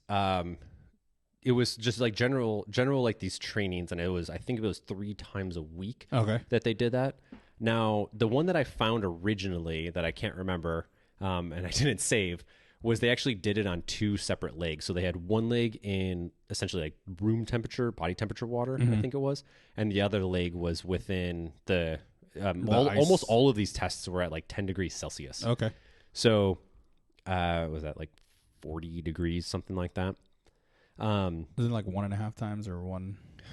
Speaker 2: just like general like these trainings, and I think it was 3 times a week.
Speaker 1: Okay.
Speaker 2: That they did that. Now, the one that I found originally that I can't remember, and I didn't save, was they actually did it on 2 separate legs. So they had one leg in essentially like room temperature, body temperature water, I think it was, and the other leg was within the almost all of these tests were at like 10 degrees Celsius.
Speaker 1: Okay.
Speaker 2: So was that like 40 degrees, something like that?
Speaker 1: Isn't it like 1.5 times or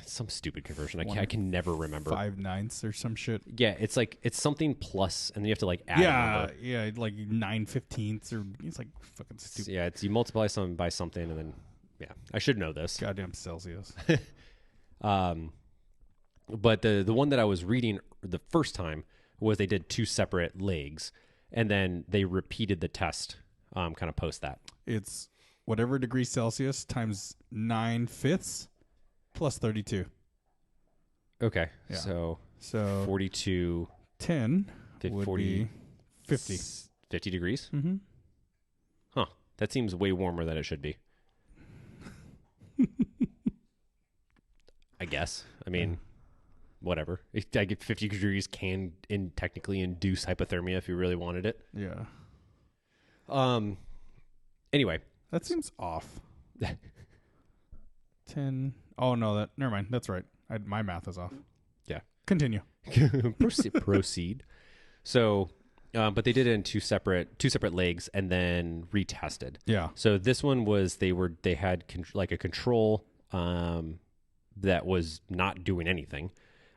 Speaker 2: some stupid conversion? I can never remember.
Speaker 1: 5/9 or some shit.
Speaker 2: Yeah, it's like it's something plus, and then you have to like add a number.
Speaker 1: Yeah, like 9/15 or it's like fucking stupid.
Speaker 2: Yeah, it's you multiply something by something, and then I should know this.
Speaker 1: Goddamn Celsius.
Speaker 2: But the one that I was reading the first time was they did 2 separate legs, and then they repeated the test kind of post that.
Speaker 1: It's whatever degrees Celsius times 9/5 plus 32.
Speaker 2: Okay.
Speaker 1: Yeah.
Speaker 2: So
Speaker 1: 42 10 would
Speaker 2: 40,
Speaker 1: be 50.
Speaker 2: 50 degrees?
Speaker 1: Mm-hmm.
Speaker 2: Huh. That seems way warmer than it should be. I guess. I mean, whatever. I get 50 degrees can technically induce hypothermia if you really wanted it.
Speaker 1: Yeah.
Speaker 2: Anyway.
Speaker 1: That seems off. 10. Oh, no. Never mind. That's right. My math is off.
Speaker 2: Yeah.
Speaker 1: Continue.
Speaker 2: Proceed. So, but they did it in two separate legs and then retested.
Speaker 1: Yeah.
Speaker 2: So this one was they had like a control that was not doing anything,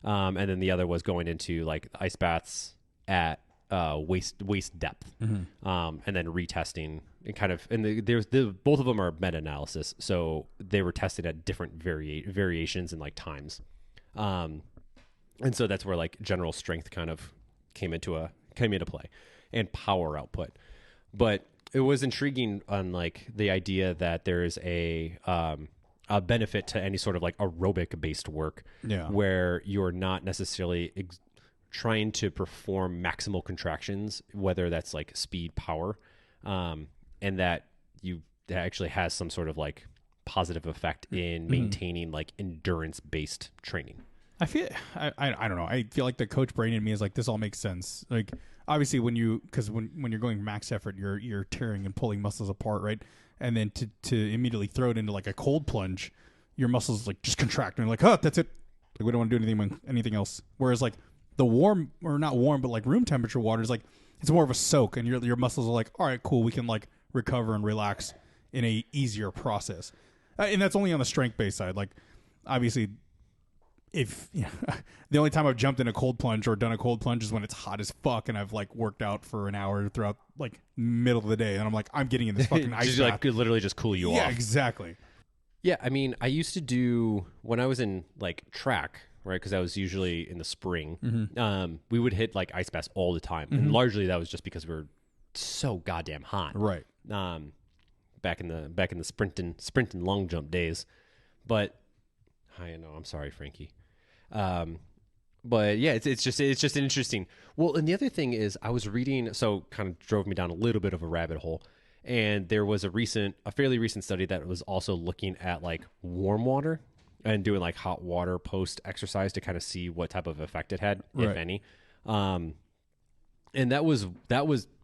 Speaker 2: and then the other was going into like ice baths at waist depth, and then retesting and kind of both of them are meta-analysis, so they were tested at different variations and like times, and so that's where like general strength kind of came into play and power output. But it was intriguing on like the idea that there is a benefit to any sort of like aerobic based work, where you're not necessarily trying to perform maximal contractions, whether that's like speed, power, and that actually has some sort of like positive effect in maintaining like endurance based training.
Speaker 1: I feel I don't know. I feel like the coach brain in me is like, this all makes sense. Like obviously when you're going max effort, you're tearing and pulling muscles apart, right? And then to immediately throw it into like a cold plunge, your muscles like just contract and like, oh, that's it. Like we don't want to do anything else. Whereas like the warm, or not warm, but like room temperature water is like, it's more of a soak, and your muscles are like, all right, cool, we can like recover and relax in a easier process. And that's only on the strength based side. Like obviously, if the only time I've jumped in a cold plunge or done a cold plunge is when it's hot as fuck and I've like worked out for an hour throughout like middle of the day, and I'm like, I'm getting in this fucking ice bath.
Speaker 2: Like literally just cool you off.
Speaker 1: Yeah, exactly.
Speaker 2: Yeah, I mean, I used to do when I was in like track, right? Because I was usually in the spring. We would hit like ice baths all the time, and largely that was just because we were so goddamn hot,
Speaker 1: right?
Speaker 2: Back in the sprinting long jump days, but I know, I'm sorry, Frankie. But yeah, it's just an interesting. Well, and the other thing is I was reading, so kind of drove me down a little bit of a rabbit hole. And there was a fairly recent study that was also looking at like warm water and doing like hot water post exercise to kind of see what type of effect it had, if any. And that was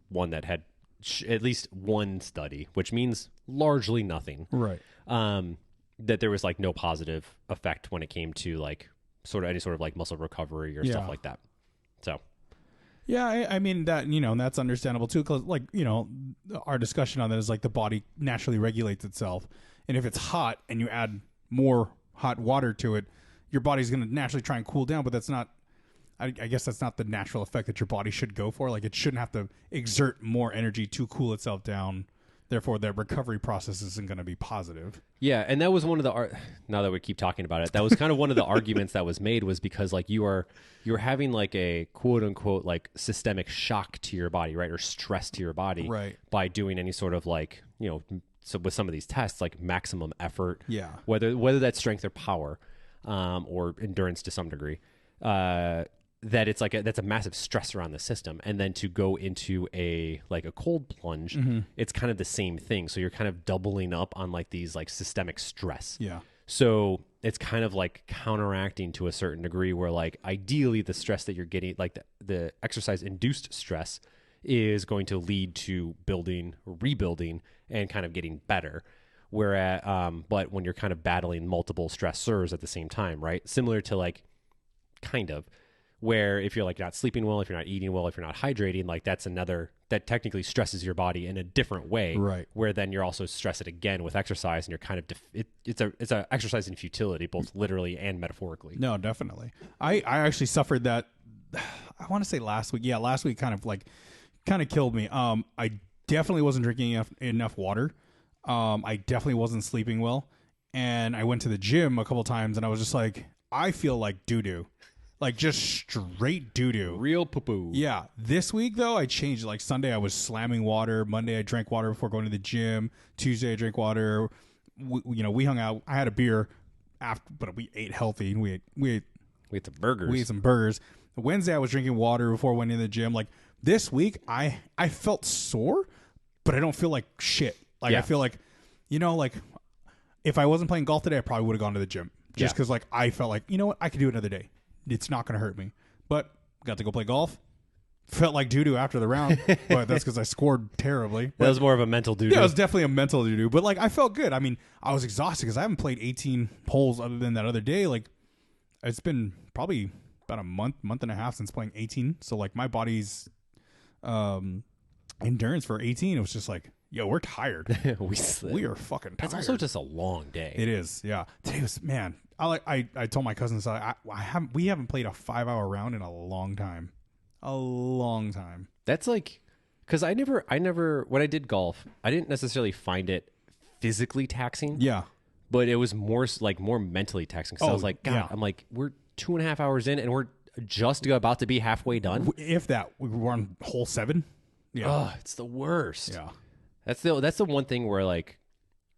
Speaker 2: one that had at least one study, which means largely nothing.
Speaker 1: Right.
Speaker 2: That there was like no positive effect when it came to like sort of any sort of like muscle recovery or stuff like that. So.
Speaker 1: Yeah, I mean that, that's understandable too, because like, our discussion on that is like the body naturally regulates itself. And if it's hot and you add more hot water to it, your body's going to naturally try and cool down, but that's not, I guess that's not the natural effect that your body should go for. Like it shouldn't have to exert more energy to cool itself down. Therefore, the recovery process isn't going to be positive. Yeah,
Speaker 2: and that was one of the now that we keep talking about it, that was kind of one of the arguments that was made, was because like you're having like a quote unquote like systemic shock to your body, right, or stress to your body,
Speaker 1: right, by
Speaker 2: doing any sort of like so with some of these tests like maximum effort,
Speaker 1: whether
Speaker 2: that's strength or power, or endurance to some degree, that it's like that's a massive stressor on the system. And then to go into a cold plunge, it's kind of the same thing. So you're kind of doubling up on like these like systemic stress.
Speaker 1: Yeah.
Speaker 2: So it's kind of like counteracting to a certain degree, where like ideally the stress that you're getting, like the exercise induced stress, is going to lead to building, rebuilding, and kind of getting better. Whereas, but when you're kind of battling multiple stressors at the same time, right? Similar to like kind of, where if you're like not sleeping well, if you're not eating well, if you're not hydrating, like that's another that technically stresses your body in a different way,
Speaker 1: right?
Speaker 2: Where then you're also stress it again with exercise, and you're kind of it's a exercise in futility, both literally and metaphorically.
Speaker 1: No, definitely. I actually suffered that. I want to say last week. Yeah, last week kind of killed me. I definitely wasn't drinking enough water. I definitely wasn't sleeping well, and I went to the gym a couple times, and I was just like, I feel like doo doo. Like just straight doo-doo.
Speaker 2: Real poo-poo.
Speaker 1: Yeah. This week though, I changed. Like Sunday I was slamming water. Monday I drank water before going to the gym. Tuesday I drank water. We hung out. I had a beer after, but we ate healthy. We ate
Speaker 2: some burgers.
Speaker 1: We ate some burgers. Wednesday I was drinking water before I went to the gym. Like this week I felt sore, but I don't feel like shit. Like I feel like, like if I wasn't playing golf today, I probably would have gone to the gym just because like I felt like, you know what, I could do it another day. It's not going to hurt me. But got to go play golf. Felt like doo-doo after the round, but that's because I scored terribly.
Speaker 2: That was more of a mental doo-doo.
Speaker 1: Yeah, it was definitely a mental doo-doo. But like I felt good. I mean, I was exhausted because I haven't played 18 holes other than that other day. Like it's been probably about a month and a half since playing 18. So like my body's endurance for 18, it was just like, yo, we're tired. we are fucking tired.
Speaker 2: That's also just a long day.
Speaker 1: It is, yeah. Today was, man. I told my cousins we haven't played a 5-hour round in a long time. A long time.
Speaker 2: That's like, because I never when I did golf, I didn't necessarily find it physically taxing.
Speaker 1: Yeah,
Speaker 2: but it was more mentally taxing. So I was like, God, yeah. I'm like, we're 2.5 hours in, and we're just about to be halfway done.
Speaker 1: If that, we were on hole 7. Yeah,
Speaker 2: oh, it's the worst.
Speaker 1: Yeah,
Speaker 2: that's the one thing where like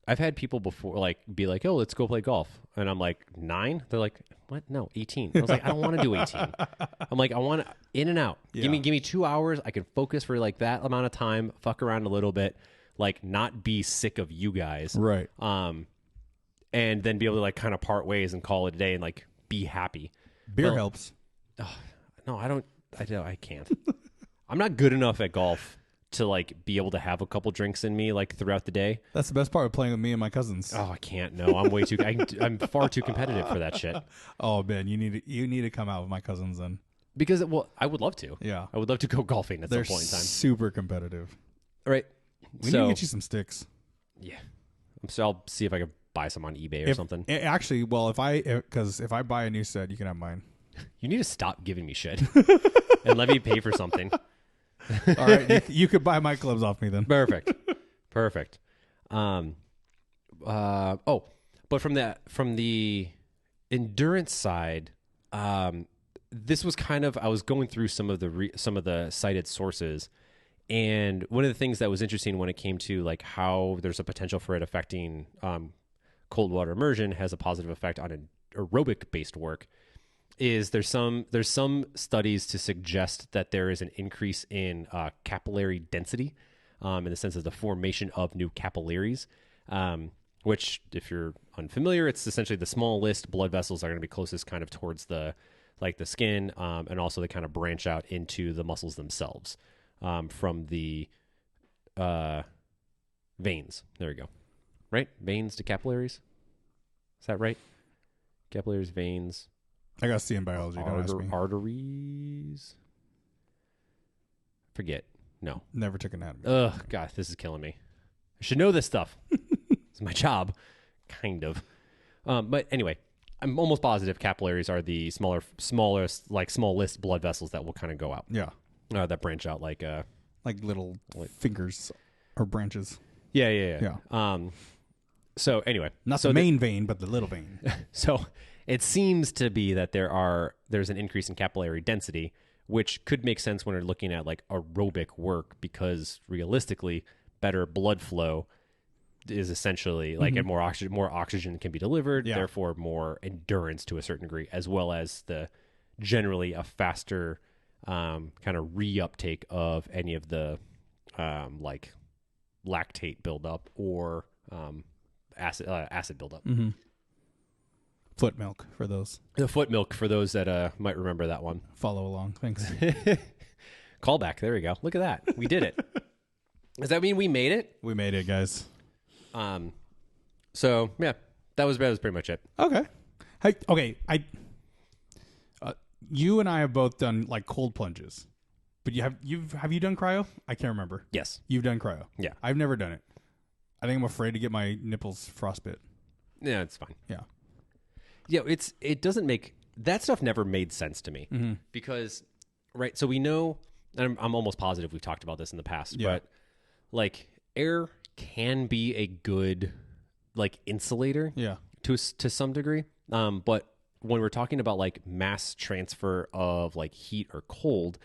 Speaker 2: I've had people before like be like, oh, let's go play golf, and I'm like 9. They're like, what? No, 18. I was like, I don't want to do 18. I'm like, I want in and out. Yeah. Give me 2 hours. I can focus for like that amount of time. Fuck around a little bit, like not be sick of you guys,
Speaker 1: right?
Speaker 2: And then be able to like kind of part ways and call it a day and like be happy.
Speaker 1: Beer helps.
Speaker 2: No, I don't. I can't. I'm not good enough at golf to like be able to have a couple drinks in me like throughout the day.
Speaker 1: That's the best part of playing with me and my cousins.
Speaker 2: Oh, I can't. No, I'm way too. I'm far too competitive for that shit.
Speaker 1: Oh man, you need to come out with my cousins then.
Speaker 2: Because I would love to.
Speaker 1: Yeah,
Speaker 2: I would love to go golfing at some point in time.
Speaker 1: Super competitive.
Speaker 2: All right,
Speaker 1: we need to get you some sticks.
Speaker 2: Yeah, so I'll see if I can buy some on eBay or something.
Speaker 1: Actually, well, if I buy a new set, you can have mine.
Speaker 2: You need to stop giving me shit and let me pay for something.
Speaker 1: All right, you could buy my clubs off me then.
Speaker 2: Perfect. But from the endurance side, this was kind of, I was going through some of the cited sources, and one of the things that was interesting when it came to like how there's a potential for it affecting cold water immersion has a positive effect on an aerobic based work. Is there's some studies to suggest that there is an increase in capillary density in the sense of the formation of new capillaries, which if you're unfamiliar, it's essentially the smallest blood vessels are going to be closest kind of towards the skin, and also they kind of branch out into the muscles themselves from the veins. There we go. Right? Veins to capillaries. Is that right? Capillaries, veins.
Speaker 1: I got C in biology. Don't ask me.
Speaker 2: Arteries. Forget. No.
Speaker 1: Never took anatomy.
Speaker 2: Ugh, God, this is killing me. I should know this stuff. It's my job, kind of. But anyway, I'm almost positive capillaries are the smallest blood vessels that will kind of go out.
Speaker 1: Yeah.
Speaker 2: That branch out like
Speaker 1: little fingers or branches.
Speaker 2: Yeah. So anyway,
Speaker 1: not the main vein, but the little vein.
Speaker 2: So it seems to be that there's an increase in capillary density, which could make sense when we're looking at like aerobic work, because realistically, better blood flow is essentially like more oxygen can be delivered, therefore more endurance to a certain degree, as well as generally a faster kind of reuptake of any of the like lactate buildup or acid buildup.
Speaker 1: Mm-hmm. Foot milk for those.
Speaker 2: The foot milk for those that might remember that one.
Speaker 1: Follow along. Thanks.
Speaker 2: Callback. There we go. Look at that. We did it. Does that mean we made it?
Speaker 1: We made it, guys.
Speaker 2: So yeah, that was pretty much it.
Speaker 1: Okay. You and I have both done like cold plunges, but have you done cryo? I can't remember.
Speaker 2: Yes.
Speaker 1: You've done cryo.
Speaker 2: Yeah.
Speaker 1: I've never done it. I think I'm afraid to get my nipples frostbite.
Speaker 2: Yeah, it's fine.
Speaker 1: Yeah.
Speaker 2: Yeah, it doesn't make that stuff never made sense to me because right. So we know, and I'm almost positive we've talked about this in the past, but like air can be a good like insulator, to some degree. But when we're talking about like mass transfer of like heat or cold,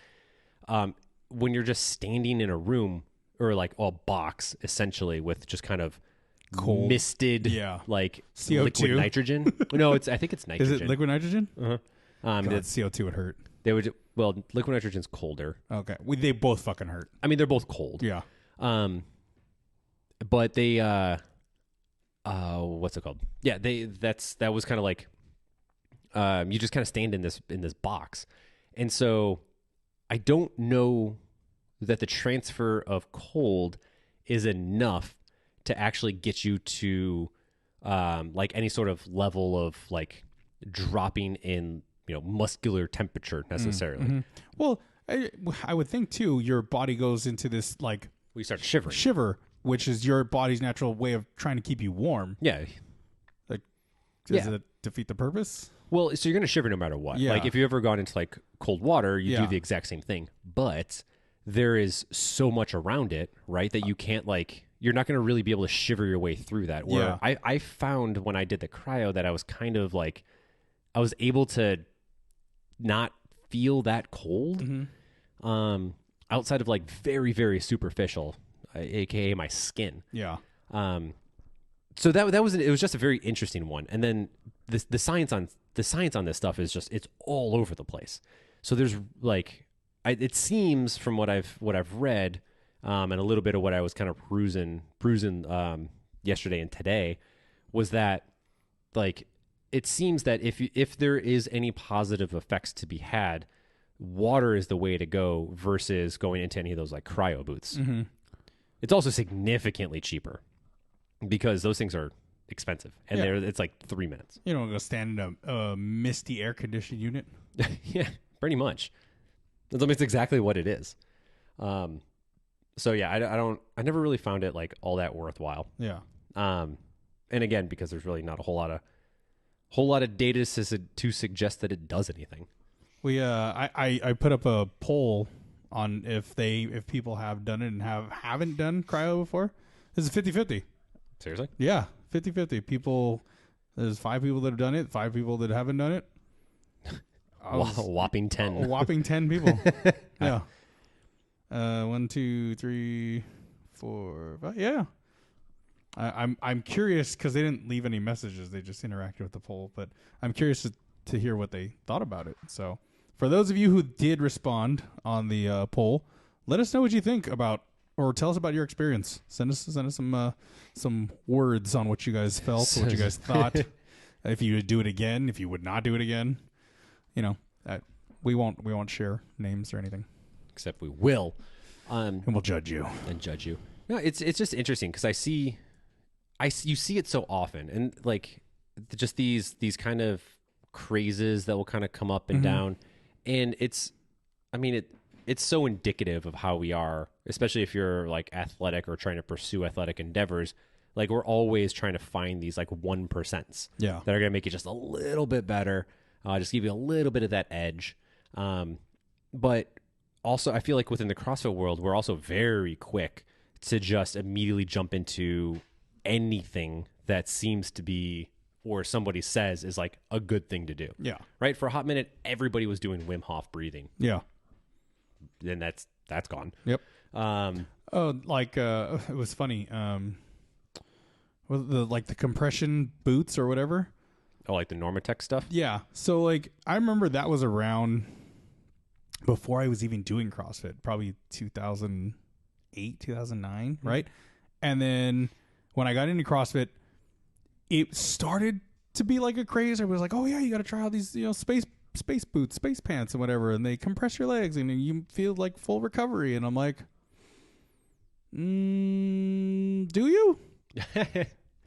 Speaker 2: when you're just standing in a room or like a box essentially with just kind of
Speaker 1: Cold.
Speaker 2: misted like
Speaker 1: CO2.
Speaker 2: liquid nitrogen. No, I think it's nitrogen.
Speaker 1: Is it liquid nitrogen?
Speaker 2: Uh-huh.
Speaker 1: God, CO2 would hurt.
Speaker 2: Liquid nitrogen's colder.
Speaker 1: Okay. They both fucking hurt.
Speaker 2: I mean, they're both cold.
Speaker 1: Yeah.
Speaker 2: But they what's it called? Yeah, that was kind of like you just kind of stand in this box. And so I don't know that the transfer of cold is enough to actually get you to like any sort of level of like dropping in, muscular temperature necessarily.
Speaker 1: Mm-hmm. Well, I would think too, your body goes into this like
Speaker 2: we start shivering.
Speaker 1: Shiver, which is your body's natural way of trying to keep you warm.
Speaker 2: Yeah.
Speaker 1: Like, does it defeat the purpose?
Speaker 2: Well, so you're going to shiver no matter what.
Speaker 1: Yeah.
Speaker 2: Like if you ever gone into like cold water, you do the exact same thing. But there is so much around it, right, that you can't like, you're not going to really be able to shiver your way through that. Where I found when I did the cryo that I was kind of like, I was able to not feel that cold. Mm-hmm. Outside of like very, very superficial, aka my skin.
Speaker 1: Yeah.
Speaker 2: So it was just a very interesting one. And then the science on this stuff is just, it's all over the place. So there's like, it seems from what I've read, and a little bit of what I was kind of bruising yesterday and today, was that like it seems that if there is any positive effects to be had, water is the way to go versus going into any of those like cryo booths. Mm-hmm. It's also significantly cheaper because those things are expensive, and it's like 3 minutes.
Speaker 1: You don't go stand in a misty air conditioned unit.
Speaker 2: Yeah, pretty much. That's exactly what it is. So yeah, I never really found it like all that worthwhile.
Speaker 1: Yeah.
Speaker 2: And again, because there's really not a whole lot of data to suggest that it does anything.
Speaker 1: We I put up a poll on if people have done it and haven't done cryo before. This is 50-50.
Speaker 2: Seriously?
Speaker 1: Yeah, 50-50. People, there's 5 people that have done it, 5 people that haven't done it.
Speaker 2: Whopping 10.
Speaker 1: A whopping 10 people. Yeah. 1, 2, 3, 4, 5. Yeah. I'm curious because they didn't leave any messages. They just interacted with the poll. But I'm curious to hear what they thought about it. So for those of you who did respond on the poll, let us know what you think about, or tell us about your experience. Send us some words on what you guys felt, what you guys thought. If you would do it again, if you would not do it again. We won't share names or anything.
Speaker 2: Except we will.
Speaker 1: And we'll judge you.
Speaker 2: No, it's just interesting because you see it so often, and like just these kind of crazes that will kind of come up and down, and it's so indicative of how we are, especially if you're like athletic or trying to pursue athletic endeavors. Like we're always trying to find these like 1%, that are going to make you just a little bit better, just give you a little bit of that edge. But also I feel like within the CrossFit world, we're also very quick to just immediately jump into anything that seems to be, or somebody says is like a good thing to do.
Speaker 1: Yeah.
Speaker 2: Right. For a hot minute, everybody was doing Wim Hof breathing.
Speaker 1: Yeah.
Speaker 2: Then that's gone.
Speaker 1: Yep. It was funny. The compression boots or whatever.
Speaker 2: Oh, like the Normatec stuff?
Speaker 1: Yeah. So like I remember that was around before I was even doing CrossFit, probably 2008, 2009, right? And then when I got into CrossFit, it started to be like a craze. I was like, oh yeah, you got to try out these, space boots, space pants and whatever, and they compress your legs and you feel like full recovery. And I'm like, do you?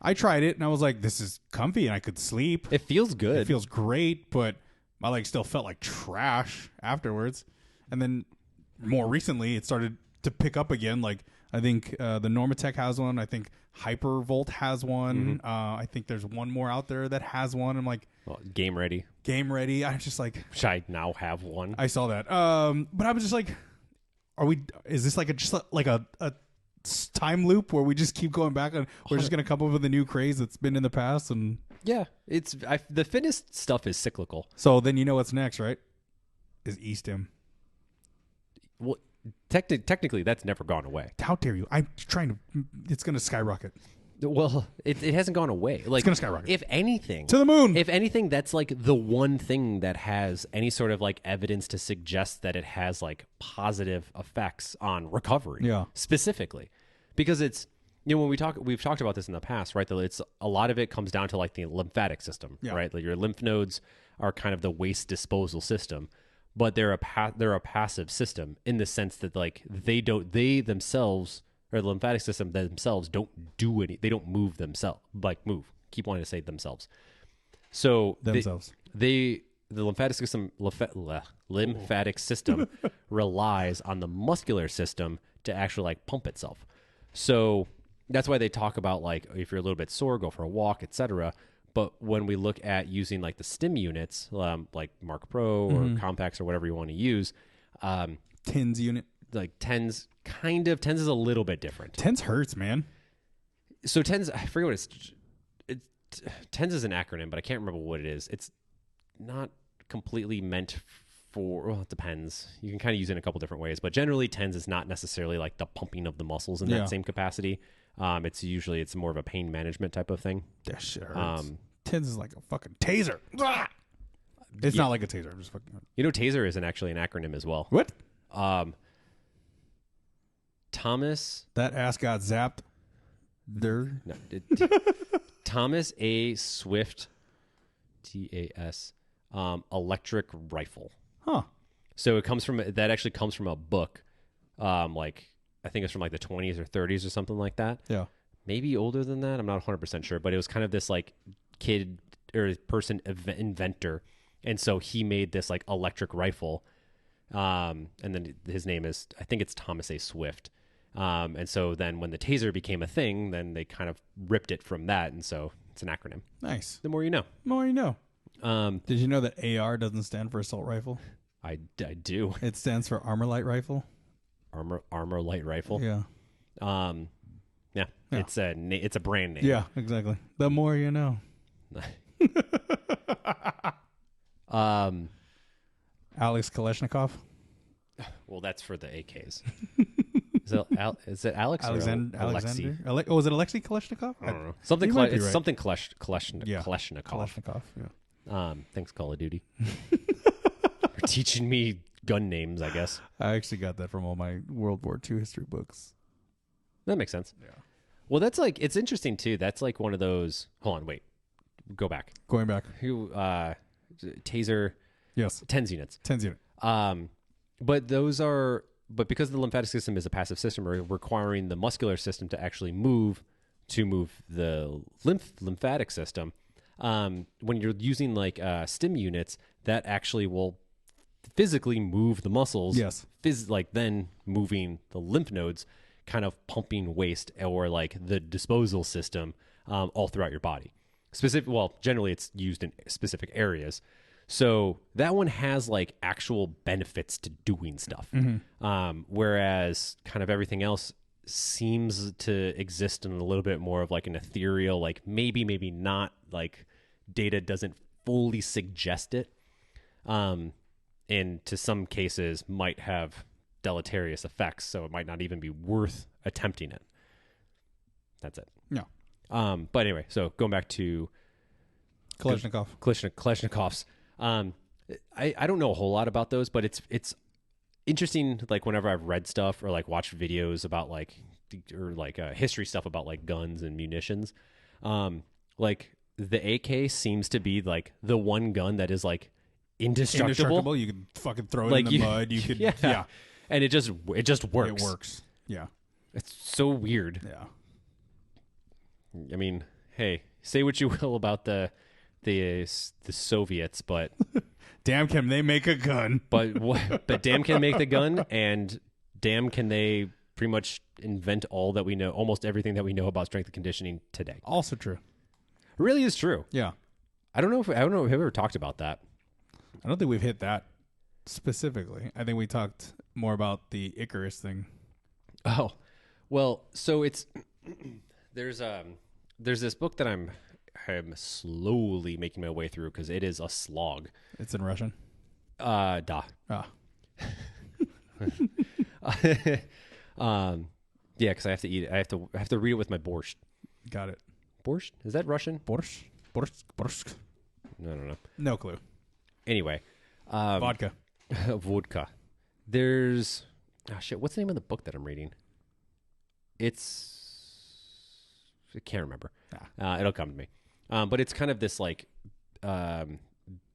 Speaker 1: I tried it and I was like, this is comfy and I could sleep.
Speaker 2: It feels good.
Speaker 1: It feels great, but my legs still felt like trash afterwards. And then more recently, it started to pick up again. Like I think the Normatec has one. I think Hypervolt has one. I think there's one more out there that has one. I'm like,
Speaker 2: Game Ready.
Speaker 1: I'm just like,
Speaker 2: which I now have one.
Speaker 1: I saw that. But I was just like, is this like a time loop where we just keep going back and we're just going to come up with a new craze that's been in the past? And
Speaker 2: Yeah, the fitness stuff is cyclical.
Speaker 1: So then you know what's next, right? Is e-stim.
Speaker 2: Well, technically, that's never gone away.
Speaker 1: How dare you? I'm trying to. It's going to skyrocket.
Speaker 2: Well, it hasn't gone away. Like,
Speaker 1: It's going to skyrocket.
Speaker 2: If anything,
Speaker 1: To the moon.
Speaker 2: If anything, that's like the one thing that has any sort of like evidence to suggest that it has like positive effects on recovery.
Speaker 1: Yeah.
Speaker 2: Specifically, because it's, you know, we've talked about this in the past, right? That it's a lot of it comes down to like the lymphatic system,
Speaker 1: Yeah.
Speaker 2: right? Like your lymph nodes are kind of the waste disposal system, but they're a passive system in the sense that like they themselves, or the lymphatic system themselves, don't do any. They don't move themselves. Keep wanting to say themselves. So
Speaker 1: Themselves.
Speaker 2: The lymphatic system relies on the muscular system to actually like pump itself. So that's why they talk about like if you're a little bit sore, go for a walk, etc. But when we look at using like the stim units, like Mark Pro or Compacts or whatever you want to use,
Speaker 1: TENS unit.
Speaker 2: like TENS is a little bit different.
Speaker 1: TENS hurts, man.
Speaker 2: So TENS, I forget what TENS is an acronym, but I can't remember what it is. It's not completely meant for, well, it depends. You can kind of use it in a couple different ways, but generally TENS is not necessarily like the pumping of the muscles in that same capacity. It's more of a pain management type of thing.
Speaker 1: That shit hurts. TENS is like a fucking taser. It's not like a taser. I'm just fucking.
Speaker 2: You know, taser isn't actually an acronym as well.
Speaker 1: What?
Speaker 2: Thomas.
Speaker 1: That ass got zapped. There.
Speaker 2: No, Thomas A. Swift, TAS, electric rifle.
Speaker 1: Huh.
Speaker 2: So that actually comes from a book, like I think it's from like the 20s or 30s or something like that.
Speaker 1: Yeah.
Speaker 2: Maybe older than that. I'm not 100% sure, but it was kind of this like kid or person inventor, and so he made this like electric rifle, and then his name is, I think it's Thomas A. Swift. And so then when the taser became a thing, then they kind of ripped it from that. And so it's an acronym.
Speaker 1: Nice.
Speaker 2: The more you know.
Speaker 1: More you know. Did you know that AR doesn't stand for assault rifle?
Speaker 2: I do.
Speaker 1: It stands for armor light rifle.
Speaker 2: Armor light rifle.
Speaker 1: Yeah.
Speaker 2: Yeah. It's a brand name.
Speaker 1: Yeah, exactly. The more you know. Alex Kalashnikov.
Speaker 2: Well, that's for the AKs. Is it Alex
Speaker 1: Alexander?
Speaker 2: or Alexei?
Speaker 1: Was it Alexei Kalashnikov?
Speaker 2: I don't know. Something Kalashnikov.
Speaker 1: Kalashnikov. Yeah.
Speaker 2: Thanks, Call of Duty, for teaching me gun names, I guess.
Speaker 1: I actually got that from all my World War II history books.
Speaker 2: That makes sense.
Speaker 1: Yeah.
Speaker 2: Well, that's like, it's interesting too. That's like one of those. Hold on, wait. Go back.
Speaker 1: Going back.
Speaker 2: Taser.
Speaker 1: Yes.
Speaker 2: TENS units.
Speaker 1: TENS unit.
Speaker 2: But because the lymphatic system is a passive system, we're requiring the muscular system to actually move the lymphatic system. When you're using like stim units, that actually will physically move the muscles.
Speaker 1: Yes.
Speaker 2: Then moving the lymph nodes, kind of pumping waste or like the disposal system all throughout your body. Generally it's used in specific areas. So that one has like actual benefits to doing stuff. Whereas kind of everything else seems to exist in a little bit more of like an ethereal, like maybe not, like data doesn't fully suggest it. And to some cases might have deleterious effects. So it might not even be worth attempting it. That's it.
Speaker 1: No.
Speaker 2: But anyway, so going back to Kalashnikovs. I don't know a whole lot about those, but it's interesting. Like whenever I've read stuff or like watched videos about like history stuff about like guns and munitions, like the AK seems to be like the one gun that is like indestructible.
Speaker 1: You could fucking throw it in the mud. You could, yeah.
Speaker 2: And it just works.
Speaker 1: It works. Yeah.
Speaker 2: It's so weird.
Speaker 1: Yeah.
Speaker 2: I mean, hey, say what you will about the Soviets, but
Speaker 1: damn, can they make a gun?
Speaker 2: But damn, can make the gun, and damn, can they pretty much invent all that we know, almost everything that we know about strength and conditioning today.
Speaker 1: Also true.
Speaker 2: It really is true.
Speaker 1: Yeah.
Speaker 2: I don't know if we've ever talked about that.
Speaker 1: I don't think we've hit that specifically. I think we talked more about the Icarus thing.
Speaker 2: Oh, well, so there's this book that am slowly making my way through because it is a slog.
Speaker 1: It's in Russian.
Speaker 2: Da.
Speaker 1: Ah.
Speaker 2: Yeah, because I have to eat it. I have to read it with my borscht.
Speaker 1: Got it.
Speaker 2: Borscht? Is that Russian?
Speaker 1: Borscht? Borscht?
Speaker 2: I don't know.
Speaker 1: No clue.
Speaker 2: Anyway.
Speaker 1: Vodka.
Speaker 2: Vodka. There's... Oh, shit. What's the name of the book that I'm reading? I can't remember. It'll come to me. But it's kind of this, like,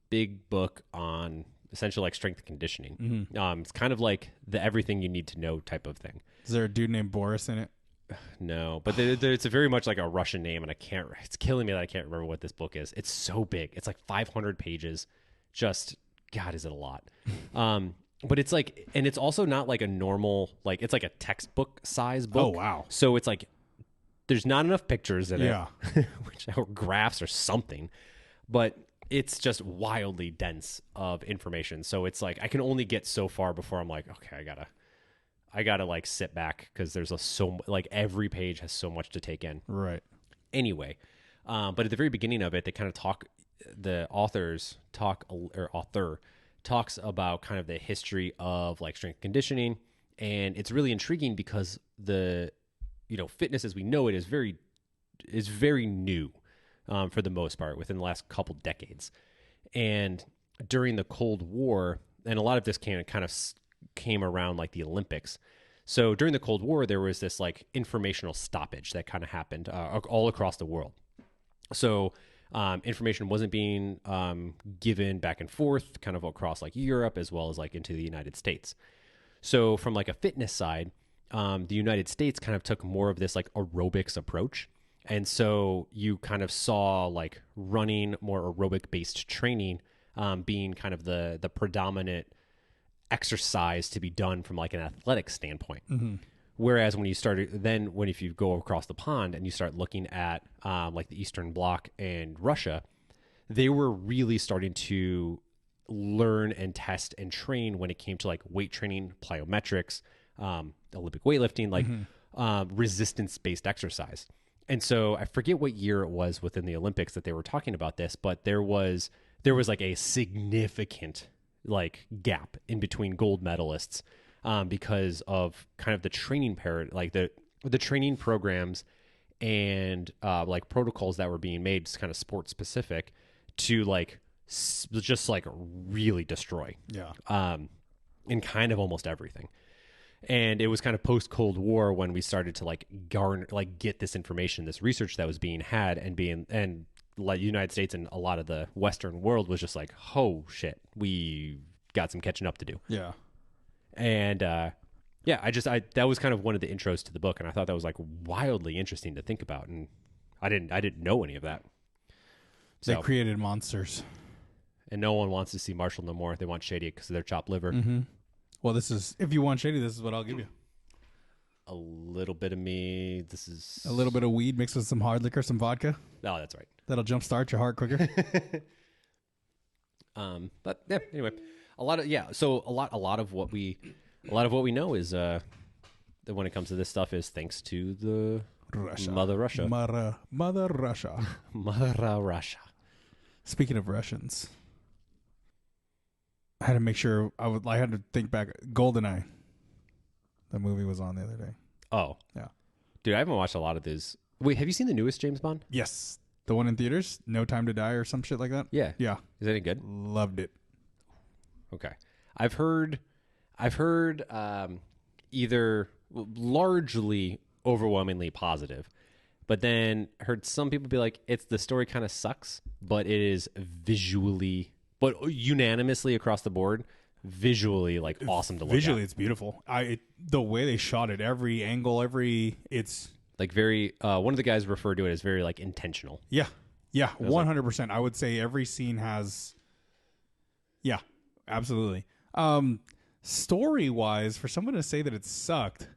Speaker 2: big book on essentially, like, strength conditioning.
Speaker 1: Mm-hmm.
Speaker 2: It's kind of like the everything you need to know type of thing.
Speaker 1: Is there a dude named Boris in it?
Speaker 2: No, but it's a very much like a Russian name, and it's killing me that I can't remember what this book is. It's so big. It's like 500 pages. Just, God, is it a lot. But it's like, and it's also not like a normal, like, it's like a textbook size book.
Speaker 1: Oh, wow.
Speaker 2: So it's like, there's not enough pictures in
Speaker 1: Yeah.
Speaker 2: it, or graphs or something, but it's just wildly dense of information. So it's like, I can only get so far before I'm like, okay, I gotta like sit back because there's like every page has so much to take in.
Speaker 1: Right.
Speaker 2: Anyway, but at the very beginning of it, they kind of author talks about kind of the history of like strength conditioning, and it's really intriguing because fitness as we know it is very new for the most part within the last couple decades, and during the Cold War, and a lot of this came around like the Olympics. So during the Cold War, there was this like informational stoppage that kind of happened all across the world. So information wasn't being given back and forth kind of across like Europe as well as like into the United States. So from like a fitness side, the United States kind of took more of this like aerobics approach. And so you kind of saw like running, more aerobic based training being kind of the predominant exercise to be done from like an athletic standpoint. Mm-hmm. Whereas if you go across the pond and you start looking at like the Eastern Bloc and Russia, they were really starting to learn and test and train when it came to like weight training, plyometrics, Olympic weightlifting, like resistance-based exercise. And so I forget what year it was within the Olympics that they were talking about this, but there was like a significant like gap in between gold medalists because of kind of the training like the training programs and like protocols that were being made, just kind of sport specific, to like just like really destroy in kind of almost everything. And it was kind of post Cold War when we started to like get this information, this research that was being had and like United States and a lot of the Western world was just like, oh shit, we got some catching up to do.
Speaker 1: Yeah.
Speaker 2: And that was kind of one of the intros to the book, and I thought that was like wildly interesting to think about, and I didn't know any of that.
Speaker 1: They created monsters,
Speaker 2: and no one wants to see Marshall no more. They want Shady because of their chopped liver.
Speaker 1: Mm-hmm. Well, if you want Shady, this is what I'll give you.
Speaker 2: A little bit of me. This is
Speaker 1: a little bit of weed mixed with some hard liquor, some vodka.
Speaker 2: Oh, that's right.
Speaker 1: That'll jumpstart your heart quicker.
Speaker 2: But yeah. Anyway, a lot of what we know is that when it comes to this stuff is thanks to the
Speaker 1: Russia.
Speaker 2: Mother Russia.
Speaker 1: Mother Russia.
Speaker 2: Mother Russia.
Speaker 1: Speaking of Russians, I had to make sure I had to think back. GoldenEye. The movie was on the other day.
Speaker 2: Oh.
Speaker 1: Yeah.
Speaker 2: Dude, I haven't watched a lot of these. Wait, have you seen the newest James Bond?
Speaker 1: Yes. The one in theaters? No Time to Die or some shit like that?
Speaker 2: Yeah.
Speaker 1: Yeah.
Speaker 2: Is that any good?
Speaker 1: Loved it.
Speaker 2: Okay. I've heard either largely overwhelmingly positive, but then heard some people be like, the story kind of sucks, but it is visually, but unanimously across the board, visually like awesome to look at.
Speaker 1: Visually, it's beautiful. The way they shot it, every angle, it's
Speaker 2: like very. One of the guys referred to it as very like intentional.
Speaker 1: Yeah, 100%. I would say every scene has. Yeah, absolutely. Story wise, for someone to say that it sucked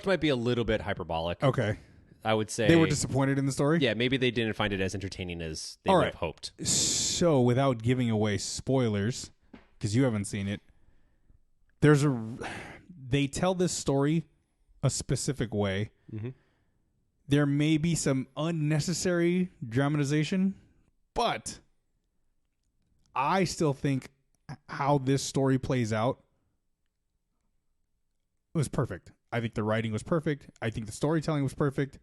Speaker 2: might be a little bit hyperbolic.
Speaker 1: Okay.
Speaker 2: I would say
Speaker 1: they were disappointed in the story.
Speaker 2: Yeah, maybe they didn't find it as entertaining as they would have hoped.
Speaker 1: So, without giving away spoilers, because you haven't seen it, they tell this story a specific way.
Speaker 2: Mm-hmm.
Speaker 1: there may be some unnecessary dramatization, but I still think how this story plays out was perfect. I think the writing was perfect. I think the storytelling was perfect.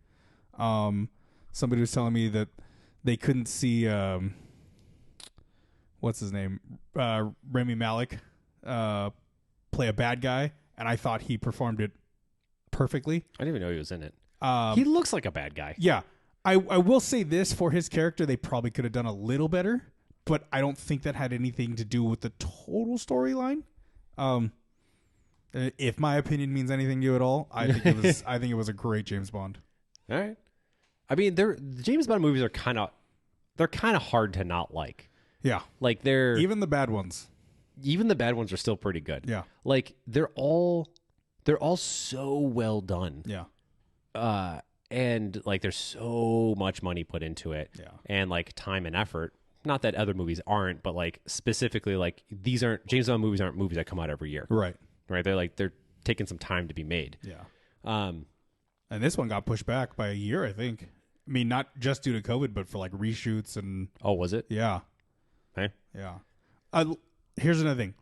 Speaker 1: Somebody was telling me that they couldn't see what's his name, Rami Malek, play a bad guy, and I thought he performed it perfectly.
Speaker 2: I didn't even know he was in it. He looks like a bad guy.
Speaker 1: Yeah. I will say this, for his character, they probably could have done a little better, but I don't think that had anything to do with the total storyline. If my opinion means anything to you at all, I think it was a great James Bond.
Speaker 2: All right. I mean, the James Bond movies are kind of hard to not like.
Speaker 1: Yeah.
Speaker 2: Like they're
Speaker 1: even the bad ones.
Speaker 2: Even the bad ones are still pretty good.
Speaker 1: Yeah.
Speaker 2: Like they're all so well done.
Speaker 1: Yeah.
Speaker 2: And like there's so much money put into it.
Speaker 1: Yeah.
Speaker 2: And like time and effort. Not that other movies aren't, but like specifically like James Bond movies aren't movies that come out every year.
Speaker 1: Right.
Speaker 2: Right. They're taking some time to be made.
Speaker 1: Yeah.
Speaker 2: And
Speaker 1: this one got pushed back by a year, I think. I mean, not just due to COVID, but for like reshoots and.
Speaker 2: Oh, was it?
Speaker 1: Yeah.
Speaker 2: Okay.
Speaker 1: Yeah. Here's another thing.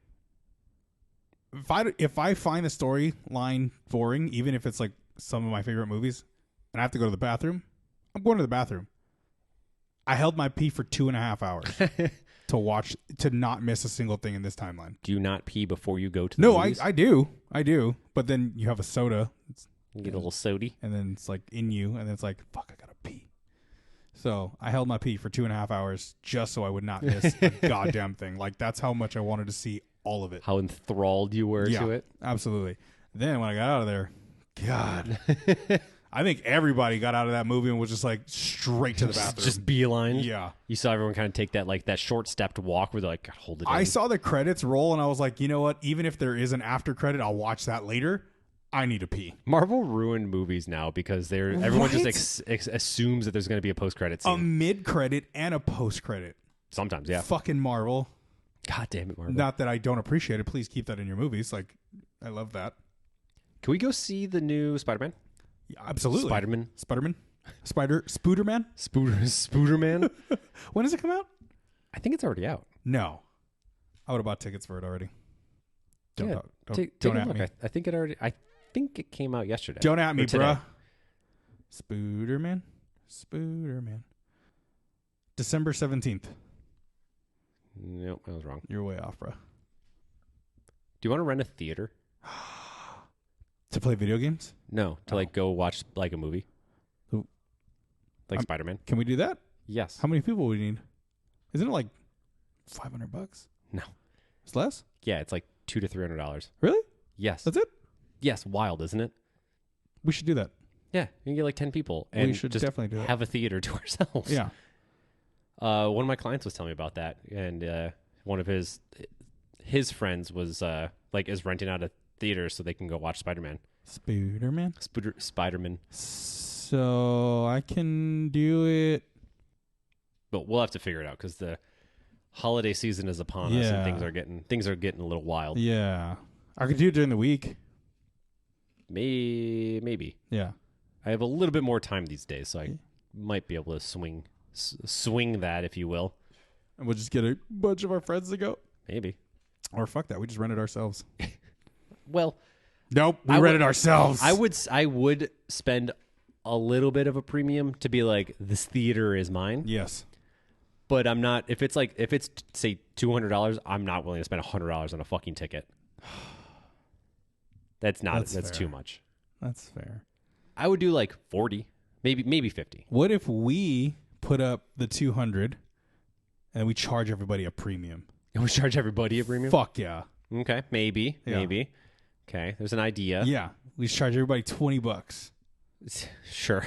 Speaker 1: If I find the storyline boring, even if it's like some of my favorite movies, and I have to go to the bathroom, I'm going to the bathroom. I held my pee for 2.5 hours to not miss a single thing in this timeline.
Speaker 2: Do you not pee before you go to the
Speaker 1: No,
Speaker 2: movies?
Speaker 1: I do. But then you have a soda.
Speaker 2: You get a little sody.
Speaker 1: And then it's like in you, and then it's like, fuck, I gotta pee. So I held my pee for 2.5 hours just so I would not miss a goddamn thing. Like, that's how much I wanted to see all of it.
Speaker 2: How enthralled you were to it.
Speaker 1: Absolutely. Then when I got out of there, God, I think everybody got out of that movie and was just like straight to the bathroom.
Speaker 2: Just beeline.
Speaker 1: Yeah.
Speaker 2: You saw everyone kind of take that short stepped walk where they're like, hold it in.
Speaker 1: I saw the credits roll and I was like, you know what? Even if there is an after credit, I'll watch that later. I need to pee.
Speaker 2: Marvel ruined movies now because everyone just assumes that there's going to be a post credit scene.
Speaker 1: A mid credit and a post credit.
Speaker 2: Sometimes, yeah.
Speaker 1: Fucking Marvel.
Speaker 2: God damn it, Marvel.
Speaker 1: Not that I don't appreciate it. Please keep that in your movies. Like, I love that.
Speaker 2: Can we go see the new Spider-Man?
Speaker 1: Yeah, absolutely.
Speaker 2: Spider-Man.
Speaker 1: Spooderman?
Speaker 2: Spooderman?
Speaker 1: When does it come out?
Speaker 2: I think it's already out.
Speaker 1: No. I would have bought tickets for it already. Don't
Speaker 2: take
Speaker 1: at
Speaker 2: a look.
Speaker 1: me.
Speaker 2: I think it came out yesterday.
Speaker 1: Don't at me,
Speaker 2: today.
Speaker 1: bruh. Spooderman. December 17th.
Speaker 2: Nope, I was wrong.
Speaker 1: You're way off, bro.
Speaker 2: Do you want to rent a theater?
Speaker 1: To play video games?
Speaker 2: No, to like go watch like a movie.
Speaker 1: Who?
Speaker 2: Like Spider-Man?
Speaker 1: Can we do that?
Speaker 2: Yes.
Speaker 1: How many people would we need? Isn't it like $500?
Speaker 2: No.
Speaker 1: It's less?
Speaker 2: Yeah, it's like $200 to $300.
Speaker 1: Really?
Speaker 2: Yes.
Speaker 1: That's it?
Speaker 2: Yes, wild, isn't it?
Speaker 1: We should do that.
Speaker 2: Yeah, you can get like 10 people. And
Speaker 1: we should
Speaker 2: just
Speaker 1: definitely do that.
Speaker 2: have a theater to ourselves.
Speaker 1: Yeah.
Speaker 2: One of my clients was telling me about that, and one of his friends was is renting out a theater so they can go watch Spider-Man. Spider-Man.
Speaker 1: So I can do it.
Speaker 2: But we'll have to figure it out because the holiday season is upon us, and things are getting a little wild.
Speaker 1: Yeah, I could do it during the week.
Speaker 2: Maybe.
Speaker 1: Yeah,
Speaker 2: I have a little bit more time these days, so I might be able to swing that, if you will.
Speaker 1: And we'll just get a bunch of our friends to go.
Speaker 2: Maybe.
Speaker 1: Or fuck that, we just rent it ourselves.
Speaker 2: Well,
Speaker 1: nope, we rent it ourselves.
Speaker 2: I would spend a little bit of a premium to be like, this theater is mine.
Speaker 1: Yes.
Speaker 2: But I'm not, if it's say $200, I'm not willing to spend $100 on a fucking ticket. That's too much.
Speaker 1: That's fair.
Speaker 2: I would do like 40, maybe 50.
Speaker 1: What if we put up the 200 and we charge everybody a premium?
Speaker 2: And we charge everybody a premium?
Speaker 1: Fuck yeah.
Speaker 2: Okay, maybe. Okay, there's an idea.
Speaker 1: Yeah, we charge everybody $20.
Speaker 2: Sure.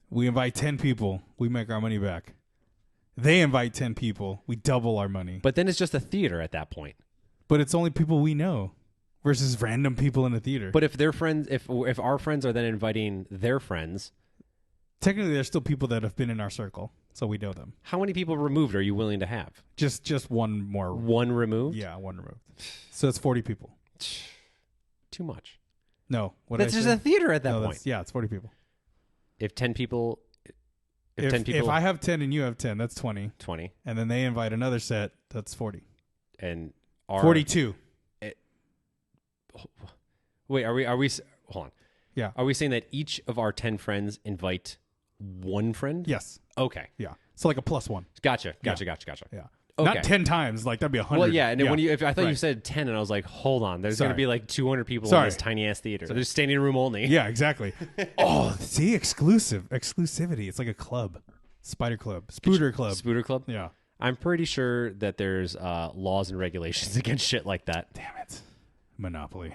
Speaker 1: We invite 10 people, we make our money back. They invite 10 people, we double our money.
Speaker 2: But then it's just a theater at that point.
Speaker 1: But it's only people we know versus random people in a theater.
Speaker 2: But if their friends, if our friends are then inviting their friends,
Speaker 1: technically there's still people that have been in our circle, so we know them.
Speaker 2: How many people removed are you willing to have?
Speaker 1: Just one more.
Speaker 2: One removed?
Speaker 1: Yeah, one removed. So it's 40 people.
Speaker 2: Too much.
Speaker 1: No.
Speaker 2: That's just a theater at that point.
Speaker 1: Yeah, it's 40 people.
Speaker 2: if 10 people,
Speaker 1: if I have 10 and you have 10, that's 20.
Speaker 2: 20,
Speaker 1: And then they invite another set, that's 40.
Speaker 2: and
Speaker 1: 42.
Speaker 2: Wait, are we? Hold on.
Speaker 1: Yeah.
Speaker 2: Are we saying that each of our 10 friends invite one friend?
Speaker 1: Yes.
Speaker 2: Okay.
Speaker 1: Yeah. So like a +1.
Speaker 2: Gotcha.
Speaker 1: Yeah.
Speaker 2: Yeah.
Speaker 1: Not
Speaker 2: Okay.
Speaker 1: 10 times. Like that'd be 100.
Speaker 2: Well, yeah, and then when I thought you
Speaker 1: Right.
Speaker 2: said 10, and I was like, hold on, there's going to
Speaker 1: Sorry.
Speaker 2: be like 200 people in
Speaker 1: Sorry.
Speaker 2: this tiny ass theater. So there's standing room only.
Speaker 1: Yeah, exactly. Oh, see, exclusivity. It's like a club, Spider Club, Spooter Club.
Speaker 2: Spooter Club.
Speaker 1: Yeah.
Speaker 2: I'm pretty sure that there's laws and regulations against shit like that.
Speaker 1: Damn it, Monopoly.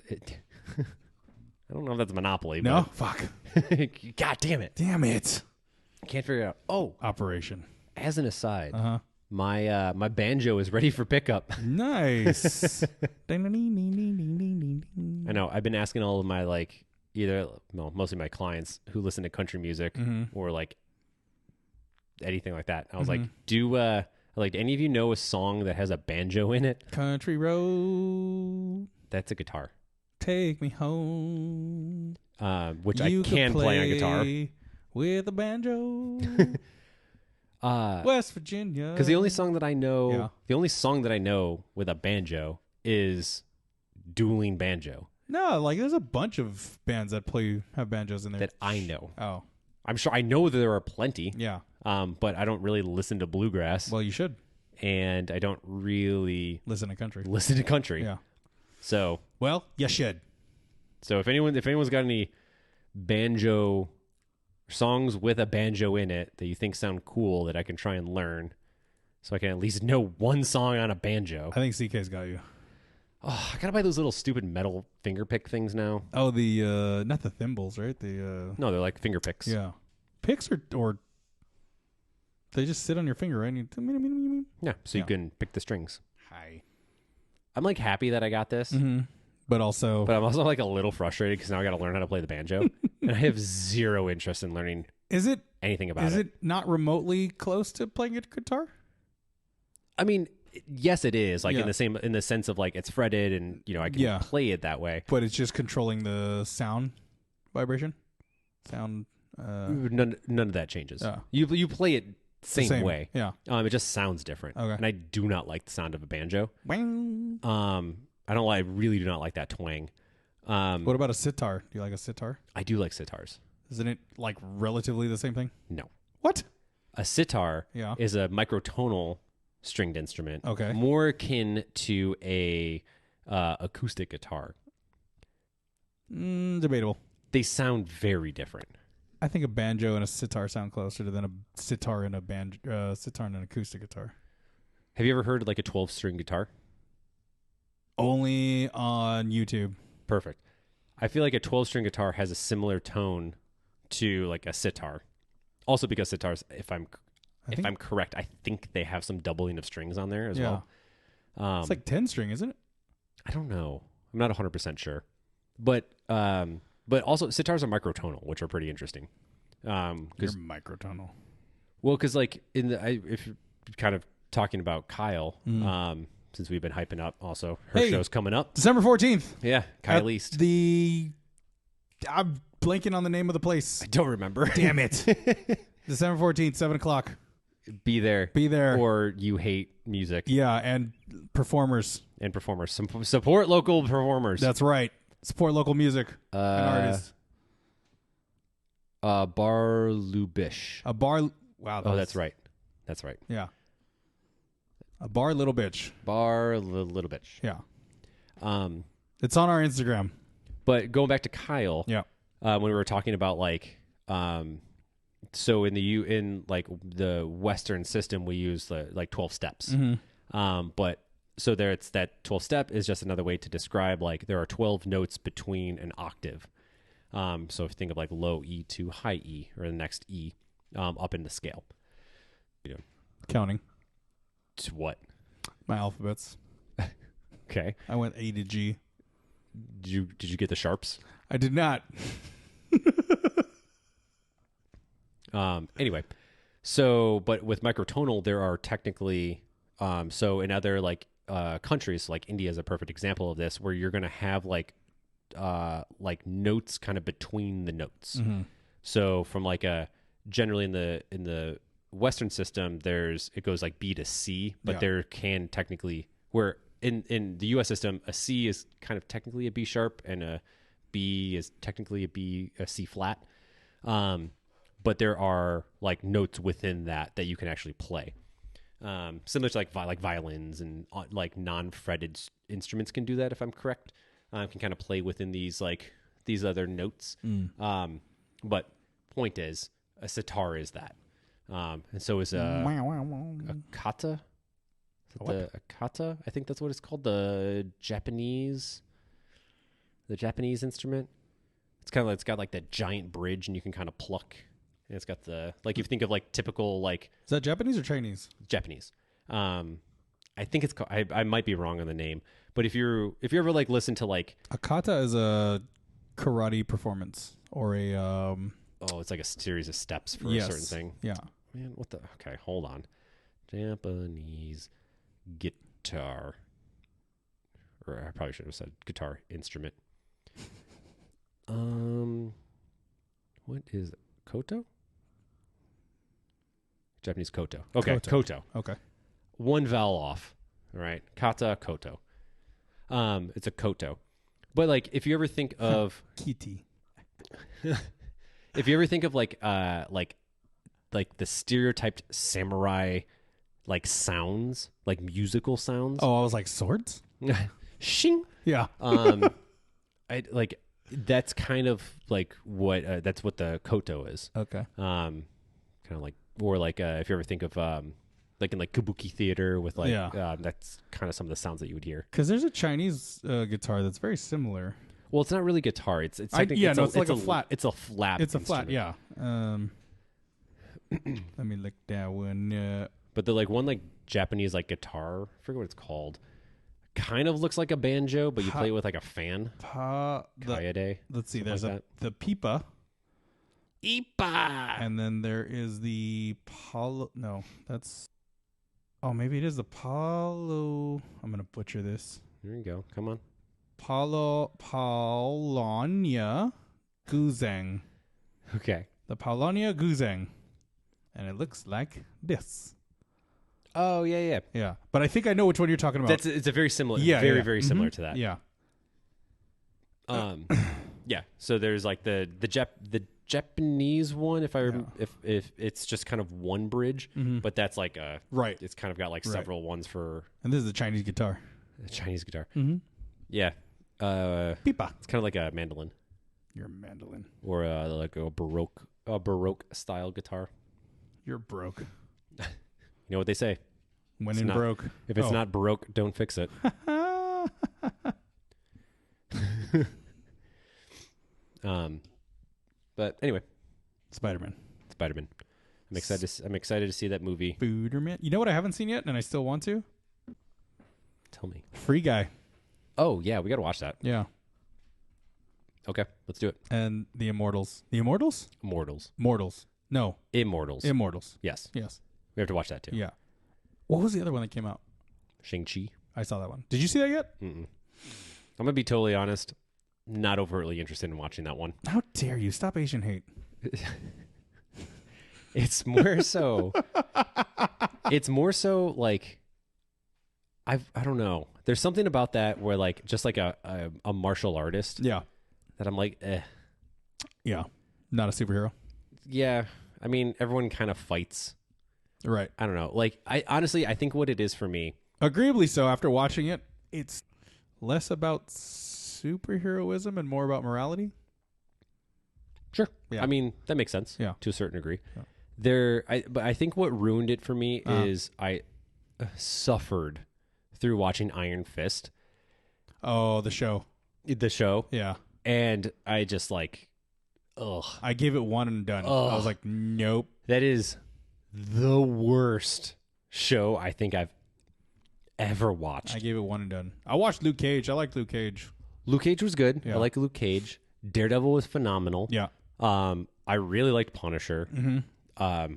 Speaker 2: I don't know if that's Monopoly.
Speaker 1: No, fuck.
Speaker 2: But God damn it!
Speaker 1: Damn it.
Speaker 2: Can't figure it out. Oh,
Speaker 1: Operation.
Speaker 2: as an aside,
Speaker 1: Uh-huh.
Speaker 2: my banjo is ready for pickup.
Speaker 1: Nice.
Speaker 2: I know. I've been asking all of my mostly my clients who listen to country music or like anything like that. I was like, do any of you know a song that has a banjo in it?
Speaker 1: Country road,
Speaker 2: That's a guitar,
Speaker 1: take me home.
Speaker 2: which
Speaker 1: You
Speaker 2: I can
Speaker 1: could
Speaker 2: play on guitar.
Speaker 1: with a banjo. West Virginia.
Speaker 2: Because the only song that I know,
Speaker 1: Yeah.
Speaker 2: with a banjo is "Dueling Banjo"
Speaker 1: No, like there's a bunch of bands that have banjos in there.
Speaker 2: that I know.
Speaker 1: Oh,
Speaker 2: I'm sure I know that there are plenty.
Speaker 1: yeah.
Speaker 2: But I don't really listen to bluegrass,
Speaker 1: Well, you should
Speaker 2: and I don't really
Speaker 1: listen to country.
Speaker 2: listen to country.
Speaker 1: Yeah.
Speaker 2: So
Speaker 1: Well, you should.
Speaker 2: if anyone's got any banjo songs with a banjo in it that you think sound cool that I can try and learn, so I can at least know one song on a banjo.
Speaker 1: I think CK's got you.
Speaker 2: Oh, I gotta buy those little stupid metal finger pick things now.
Speaker 1: Oh, the not the thimbles, right? The
Speaker 2: No, they're like finger picks.
Speaker 1: yeah, picks or they just sit on your finger, right? And
Speaker 2: Yeah, so
Speaker 1: Yeah.
Speaker 2: you can pick the strings.
Speaker 1: Hi.
Speaker 2: I'm like happy that I got this,
Speaker 1: But also,
Speaker 2: but I'm also like a little frustrated because now I got to learn how to play the banjo, and I have zero interest in learning
Speaker 1: is it
Speaker 2: anything about
Speaker 1: is it not remotely close to playing a guitar?
Speaker 2: I mean, yes, it is. Like
Speaker 1: Yeah.
Speaker 2: in the sense of like it's fretted, and I can
Speaker 1: Yeah.
Speaker 2: play it that way.
Speaker 1: But it's just controlling the sound vibration. Sound.
Speaker 2: None of that changes.
Speaker 1: Yeah.
Speaker 2: You play it same way.
Speaker 1: Yeah.
Speaker 2: It just sounds different.
Speaker 1: Okay.
Speaker 2: And I do not like the sound of a banjo.
Speaker 1: Wang.
Speaker 2: I really do not like that twang.
Speaker 1: What about a sitar? Do you like a sitar?
Speaker 2: I do like sitars.
Speaker 1: Isn't it like relatively the same thing?
Speaker 2: No.
Speaker 1: What?
Speaker 2: A sitar
Speaker 1: Yeah.
Speaker 2: is a microtonal stringed instrument.
Speaker 1: Okay.
Speaker 2: More akin to a acoustic guitar.
Speaker 1: Debatable.
Speaker 2: They sound very different.
Speaker 1: I think a banjo and a sitar sound closer than a sitar and sitar and an acoustic guitar.
Speaker 2: Have you ever heard like a 12-string guitar?
Speaker 1: Only on YouTube.
Speaker 2: Perfect. I feel like a 12-string guitar has a similar tone to like a sitar. Also because sitars, if I'm correct, I think they have some doubling of strings on there as well.
Speaker 1: It's like 10-string, isn't it?
Speaker 2: I don't know. I'm not 100% sure. But also sitars are microtonal, which are pretty interesting.
Speaker 1: You're microtonal.
Speaker 2: Well, because like if you're kind of talking about Kyle, since we've been hyping up, also her show's coming up,
Speaker 1: December 14th.
Speaker 2: Yeah, Kyle East.
Speaker 1: I'm blanking on the name of the place.
Speaker 2: I don't remember.
Speaker 1: Damn it. December 14th, 7:00.
Speaker 2: Be there.
Speaker 1: Be there.
Speaker 2: Or you hate music.
Speaker 1: Yeah, and performers.
Speaker 2: And performers. Support local performers.
Speaker 1: That's right. Support local music and artists.
Speaker 2: Bar Lubish.
Speaker 1: A bar. Wow.
Speaker 2: That's right. That's right.
Speaker 1: Yeah. A bar little bitch.
Speaker 2: Bar Little Bitch.
Speaker 1: Yeah.
Speaker 2: Um,
Speaker 1: It's on our Instagram.
Speaker 2: But going back to Kyle,
Speaker 1: Yeah.
Speaker 2: When we were talking about like, so in the Western system, we use like 12 steps. But so there, it's that 12 step is just another way to describe like there are 12 notes between an octave. So if you think of like low E to high E or the next E, up in the scale.
Speaker 1: Counting.
Speaker 2: To what?
Speaker 1: My alphabets.
Speaker 2: Okay.
Speaker 1: I went A to G.
Speaker 2: Did you get the sharps?
Speaker 1: I did not.
Speaker 2: Anyway, so but with microtonal, there are technically so in other like countries, like India is a perfect example of this, where you're gonna have like notes kind of between the notes. So from like a generally in the Western system, it goes like B to C, but there can technically where in the US system, a C is kind of technically a B sharp and a B is technically a C flat. But there are like notes within that you can actually play. Similar to like violins and like non-fretted instruments can do that, if I'm correct. Can kind of play within these other notes. But point is, a sitar is that. And so is a kata. A kata? I think that's what it's called. The Japanese instrument. It's got like that giant bridge, and you can kind of pluck. And it's got if you think of like typical like.
Speaker 1: Is that Japanese or Chinese?
Speaker 2: Japanese. I think it's called. I might be wrong on the name, but if you ever like listen to like
Speaker 1: a kata is a karate performance or a
Speaker 2: it's like a series of steps for a certain thing.
Speaker 1: Yeah.
Speaker 2: Man, what the? Okay, hold on. Japanese guitar, or I probably should have said guitar instrument. What is it? Koto? Japanese koto. Okay, koto.
Speaker 1: Okay.
Speaker 2: One vowel off. All right, kata, koto. It's a koto. But like, if you ever think of
Speaker 1: kiti,
Speaker 2: if you ever think of like the stereotyped samurai like sounds, like musical sounds.
Speaker 1: Oh, I was like swords.
Speaker 2: Shing.
Speaker 1: Yeah.
Speaker 2: I like that's kind of like what that's what the koto is.
Speaker 1: Okay.
Speaker 2: Kind of like or like if you ever think of like in like kabuki theater with like that's kind of some of the sounds that you would hear.
Speaker 1: Because there's a Chinese guitar that's very similar.
Speaker 2: Well, it's not really guitar. It's
Speaker 1: it's like a flat.
Speaker 2: It's a flat.
Speaker 1: It's a flat. Yeah. Let me look that one.
Speaker 2: But the like one like Japanese like guitar, I forget what it's called. Kind of looks like a banjo, but you play it with like a fan. Kaede.
Speaker 1: Let's see. There's
Speaker 2: like
Speaker 1: the pipa.
Speaker 2: Ipa.
Speaker 1: And then there is the palo. No, that's. Oh, maybe it is the palo. I'm gonna butcher this.
Speaker 2: There you go. Come on.
Speaker 1: Paulownia Guzeng.
Speaker 2: Okay.
Speaker 1: The Paulownia Guzeng. And it looks like this.
Speaker 2: Oh, yeah.
Speaker 1: Yeah. But I think I know which one you're talking about.
Speaker 2: It's a very similar, very similar to that.
Speaker 1: Yeah.
Speaker 2: Yeah. So there's like the Japanese one, if it's just kind of one bridge, but that's like
Speaker 1: right.
Speaker 2: It's kind of got like several ones for.
Speaker 1: And this is the Chinese guitar.
Speaker 2: The Chinese guitar.
Speaker 1: Mm-hmm.
Speaker 2: Yeah.
Speaker 1: Pipa.
Speaker 2: It's kind of like a mandolin.
Speaker 1: You're a mandolin.
Speaker 2: Or like a baroque style guitar.
Speaker 1: You're broke.
Speaker 2: You know what they say?
Speaker 1: When in broke.
Speaker 2: If it's not baroque, don't fix it. But anyway,
Speaker 1: Spider-Man.
Speaker 2: I'm excited to see that movie.
Speaker 1: Spider-Man. You know what I haven't seen yet, and I still want to?
Speaker 2: Tell me.
Speaker 1: Free Guy.
Speaker 2: Oh yeah, we got to watch that.
Speaker 1: Yeah.
Speaker 2: Okay, let's do it.
Speaker 1: And The Immortals. The Immortals? Mortals. No.
Speaker 2: Immortals. Yes. We have to watch that too.
Speaker 1: Yeah. What was the other one that came out?
Speaker 2: Shang-Chi.
Speaker 1: I saw that one. Did you see that yet?
Speaker 2: Mm-mm. I'm going to be totally honest. Not overtly interested in watching that one.
Speaker 1: How dare you? Stop Asian hate.
Speaker 2: It's more so. It's more so like. I don't know. There's something about that where like just like a martial artist.
Speaker 1: Yeah.
Speaker 2: That I'm like, eh.
Speaker 1: Yeah. Not a superhero.
Speaker 2: Yeah. I mean, everyone kind of fights.
Speaker 1: Right.
Speaker 2: I don't know. Like, I think what it is for me.
Speaker 1: Agreeably so, after watching it, it's less about superheroism and more about morality.
Speaker 2: Sure.
Speaker 1: Yeah.
Speaker 2: I mean, that makes sense.
Speaker 1: Yeah.
Speaker 2: To a certain degree.
Speaker 1: Yeah.
Speaker 2: But I think what ruined it for me is I suffered through watching Iron Fist.
Speaker 1: Oh, the show.
Speaker 2: Yeah. And I just like, ugh.
Speaker 1: I gave it one and done.
Speaker 2: Ugh.
Speaker 1: I was like, nope.
Speaker 2: That is the worst show I think I've ever watched.
Speaker 1: I gave it one and done. I watched Luke Cage. I liked Luke Cage.
Speaker 2: Luke Cage was good.
Speaker 1: Yeah.
Speaker 2: I like Luke Cage. Daredevil was phenomenal.
Speaker 1: Yeah.
Speaker 2: I really liked Punisher.
Speaker 1: Mm-hmm.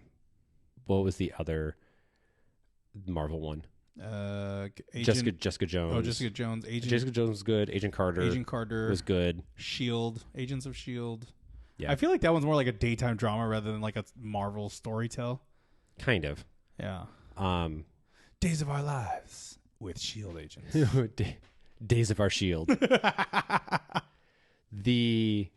Speaker 2: What was the other Marvel one? Jessica Jones.
Speaker 1: Oh, Jessica Jones.
Speaker 2: Jessica Jones was good. Agent Carter
Speaker 1: was good.
Speaker 2: Shield.
Speaker 1: Agents of Shield.
Speaker 2: Yeah.
Speaker 1: I feel like that one's more like a daytime drama rather than like a Marvel storytell.
Speaker 2: Kind of.
Speaker 1: Yeah.
Speaker 2: Um,
Speaker 1: Days of Our Lives with Shield agents.
Speaker 2: Days of Our Shield. Then the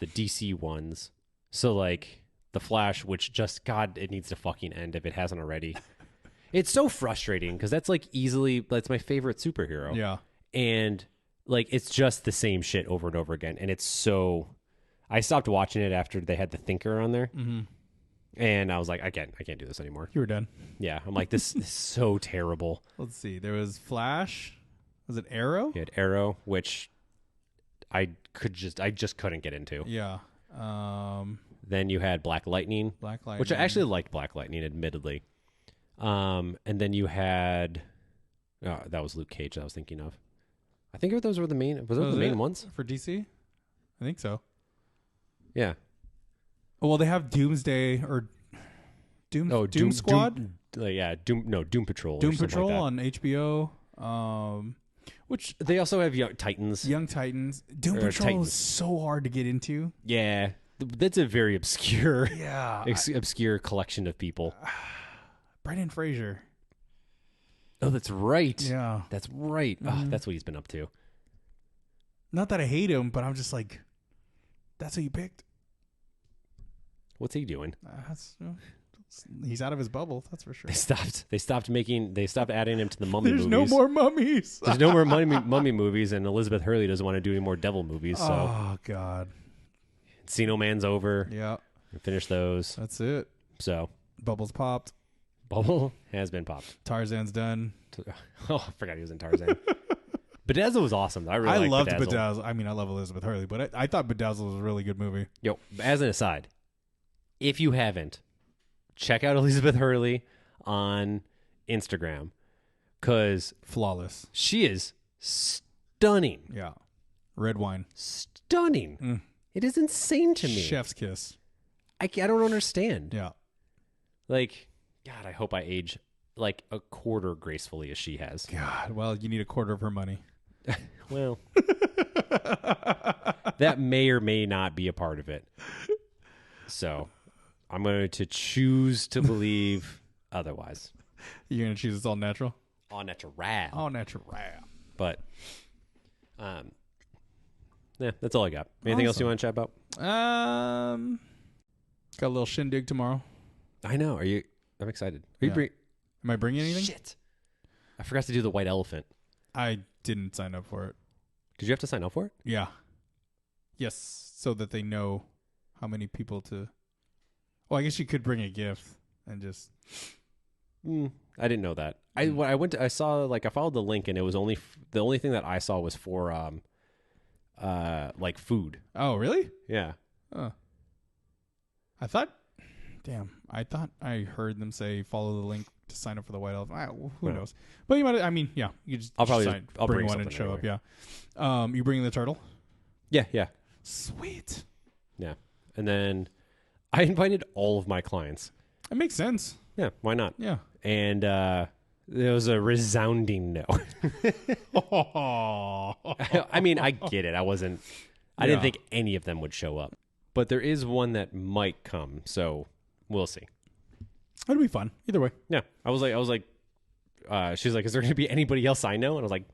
Speaker 2: DC ones. So like the Flash, which just God, it needs to fucking end if it hasn't already. It's so frustrating because that's my favorite superhero.
Speaker 1: Yeah.
Speaker 2: And like it's just the same shit over and over again, and it's so. I stopped watching it after they had the Thinker on there, and I was like, I can't do this anymore.
Speaker 1: You were done.
Speaker 2: Yeah, I'm like, this is so terrible.
Speaker 1: Let's see. There was Flash. Was it Arrow?
Speaker 2: You had Arrow, which I just couldn't get into.
Speaker 1: Yeah.
Speaker 2: Then you had Black Lightning, which I actually liked Black Lightning, admittedly. And then you had that was Luke Cage that I was thinking of. I think those were the main. Was those the main ones
Speaker 1: for DC? I think so.
Speaker 2: Yeah.
Speaker 1: Well, they have Doomsday or Doom Squad.
Speaker 2: Doom Patrol.
Speaker 1: Doom Patrol on HBO. Which
Speaker 2: they also have Young Titans.
Speaker 1: Doom Patrol is so hard to get into.
Speaker 2: Yeah, that's a very obscure, obscure collection of people.
Speaker 1: Brendan Fraser.
Speaker 2: Oh, that's right.
Speaker 1: Yeah,
Speaker 2: that's right. Mm-hmm. Oh, that's what he's been up to.
Speaker 1: Not that I hate him, but I'm just like, that's who you picked.
Speaker 2: What's he doing?
Speaker 1: He's out of his bubble. That's for sure.
Speaker 2: They stopped adding him to the mummy
Speaker 1: There's
Speaker 2: movies.
Speaker 1: No more mummies.
Speaker 2: There's no more mummy movies, and Elizabeth Hurley doesn't want to do any more devil movies. So.
Speaker 1: Oh God.
Speaker 2: Encino Man's over.
Speaker 1: Yeah.
Speaker 2: Finish those.
Speaker 1: That's it.
Speaker 2: So.
Speaker 1: Bubble's popped.
Speaker 2: Bubble has been popped.
Speaker 1: Tarzan's done.
Speaker 2: Oh, I forgot he was in Tarzan. Bedazzled was awesome. I loved
Speaker 1: Bedazzled. I mean, I love Elizabeth Hurley, but I thought Bedazzled was a really good movie.
Speaker 2: Yo, as an aside, if you haven't, check out Elizabeth Hurley on Instagram because
Speaker 1: flawless.
Speaker 2: She is stunning.
Speaker 1: Yeah. Red wine.
Speaker 2: Stunning. Mm. It is insane to me.
Speaker 1: Chef's kiss.
Speaker 2: I don't understand.
Speaker 1: Yeah.
Speaker 2: Like, God, I hope I age like a quarter gracefully as she has.
Speaker 1: God, well, you need a quarter of her money.
Speaker 2: Well, that may or may not be a part of it. So I'm going to choose to believe otherwise.
Speaker 1: You're going to choose it's all natural?
Speaker 2: All natural.
Speaker 1: All natural.
Speaker 2: But, yeah, that's all I got. Anything else you want to chat about?
Speaker 1: Got a little shindig tomorrow.
Speaker 2: I know. I'm excited.
Speaker 1: Am I bringing anything?
Speaker 2: Shit. I forgot to do the white elephant.
Speaker 1: I didn't sign up for it.
Speaker 2: Did you have to sign up for it?
Speaker 1: Yeah. Yes, so that they know how many people to... Well, I guess you could bring a gift and just...
Speaker 2: I didn't know that. I followed the link and it was the only thing that I saw was for like food.
Speaker 1: Oh, really?
Speaker 2: Yeah.
Speaker 1: I thought I heard them say follow the link to sign up for the white elephant. Who knows? But you might. I mean, yeah. You just. I'll bring one and show
Speaker 2: anyway.
Speaker 1: up. Yeah. You bringing the turtle?
Speaker 2: Yeah.
Speaker 1: Sweet.
Speaker 2: Yeah, and then I invited all of my clients.
Speaker 1: It makes sense.
Speaker 2: Yeah. Why not?
Speaker 1: Yeah.
Speaker 2: And there was a resounding no. I mean, I get it. I didn't think any of them would show up, but there is one that might come. So we'll see.
Speaker 1: It'll be fun either way.
Speaker 2: Yeah. I was like, she's like, is there going to be anybody else I know? And I was like,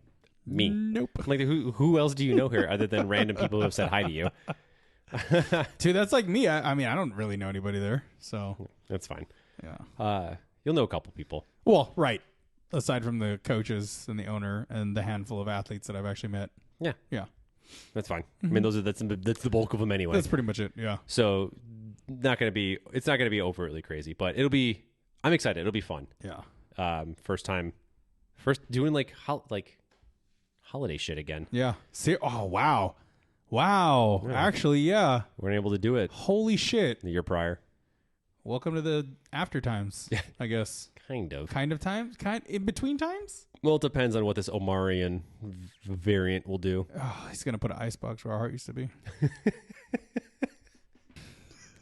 Speaker 2: me.
Speaker 1: Nope.
Speaker 2: I'm like, who else do you know here other than random people who have said hi to you?
Speaker 1: Dude, that's like me. I mean, I don't really know anybody there, so
Speaker 2: that's fine.
Speaker 1: Yeah.
Speaker 2: You'll know a couple people.
Speaker 1: Well, right. Aside from the coaches and the owner and the handful of athletes that I've actually met.
Speaker 2: Yeah.
Speaker 1: Yeah.
Speaker 2: That's fine. Mm-hmm. I mean, that's the bulk of them anyway.
Speaker 1: That's pretty much it. Yeah.
Speaker 2: So it's not going to be overtly crazy, but I'm excited. It'll be fun.
Speaker 1: Yeah.
Speaker 2: First doing like holiday shit again.
Speaker 1: Yeah. Oh, wow. Wow. Yeah. Actually, yeah.
Speaker 2: We weren't able to do it.
Speaker 1: Holy shit.
Speaker 2: The year prior.
Speaker 1: Welcome to the after times, I guess.
Speaker 2: Kind of
Speaker 1: times? In between times?
Speaker 2: Well, it depends on what this Omarian variant will do.
Speaker 1: Oh, he's going to put an icebox where our heart used to be.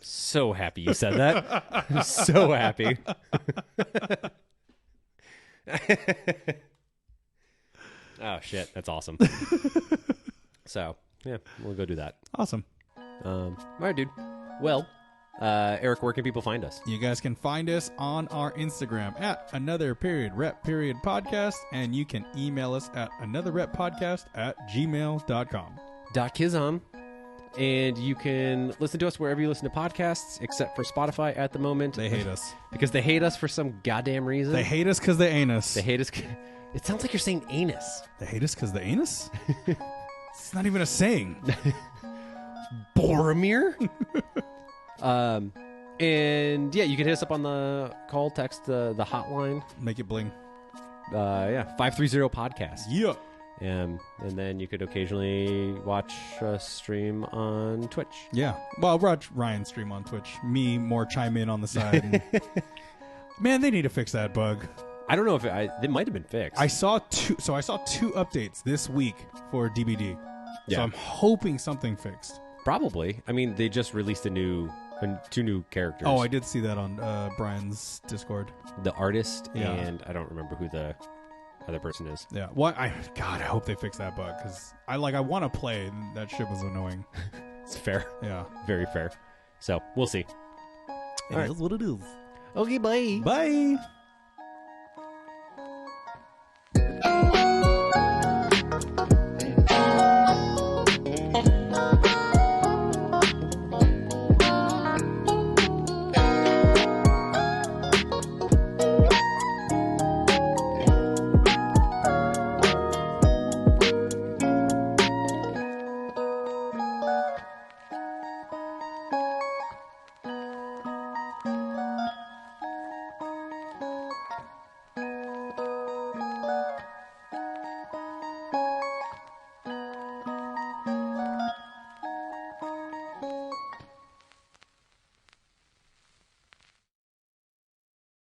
Speaker 2: So happy you said that. I'm so happy. Oh, shit. That's awesome. So, yeah, we'll go do that.
Speaker 1: Awesome.
Speaker 2: All right, dude. Well, Eric, where can people find us?
Speaker 1: You guys can find us on our Instagram at another_rep_podcast, and you can email us at anotherreppodcast@gmail.com.
Speaker 2: .kizom. And you can listen to us wherever you listen to podcasts, except for Spotify at the moment.
Speaker 1: They hate us.
Speaker 2: Because they hate us for some goddamn reason.
Speaker 1: They hate us because they ain't us.
Speaker 2: They hate us. It sounds like you're saying anus.
Speaker 1: They hate us because they ain't us? It's not even a saying.
Speaker 2: Boromir? And yeah, you can hit us up on the call, text, the hotline.
Speaker 1: Make it bling.
Speaker 2: 530 podcast.
Speaker 1: Yeah.
Speaker 2: And then you could occasionally watch us stream on Twitch.
Speaker 1: Yeah. Well, watch Ryan stream on Twitch. Me more chime in on the side. And... Man, they need to fix that bug.
Speaker 2: I don't know if it might have been fixed.
Speaker 1: I saw two updates this week for DBD.
Speaker 2: Yeah.
Speaker 1: So I'm hoping something fixed.
Speaker 2: Probably. I mean, they just released two new characters.
Speaker 1: Oh, I did see that on Brian's Discord.
Speaker 2: The artist,
Speaker 1: Yeah.
Speaker 2: and I don't remember who the other person is.
Speaker 1: Yeah. What? I hope they fix that bug because I want to play. And that shit was annoying.
Speaker 2: It's fair.
Speaker 1: Yeah.
Speaker 2: Very fair. So we'll see.
Speaker 1: It is what it is.
Speaker 2: Okay, bye.
Speaker 1: Bye.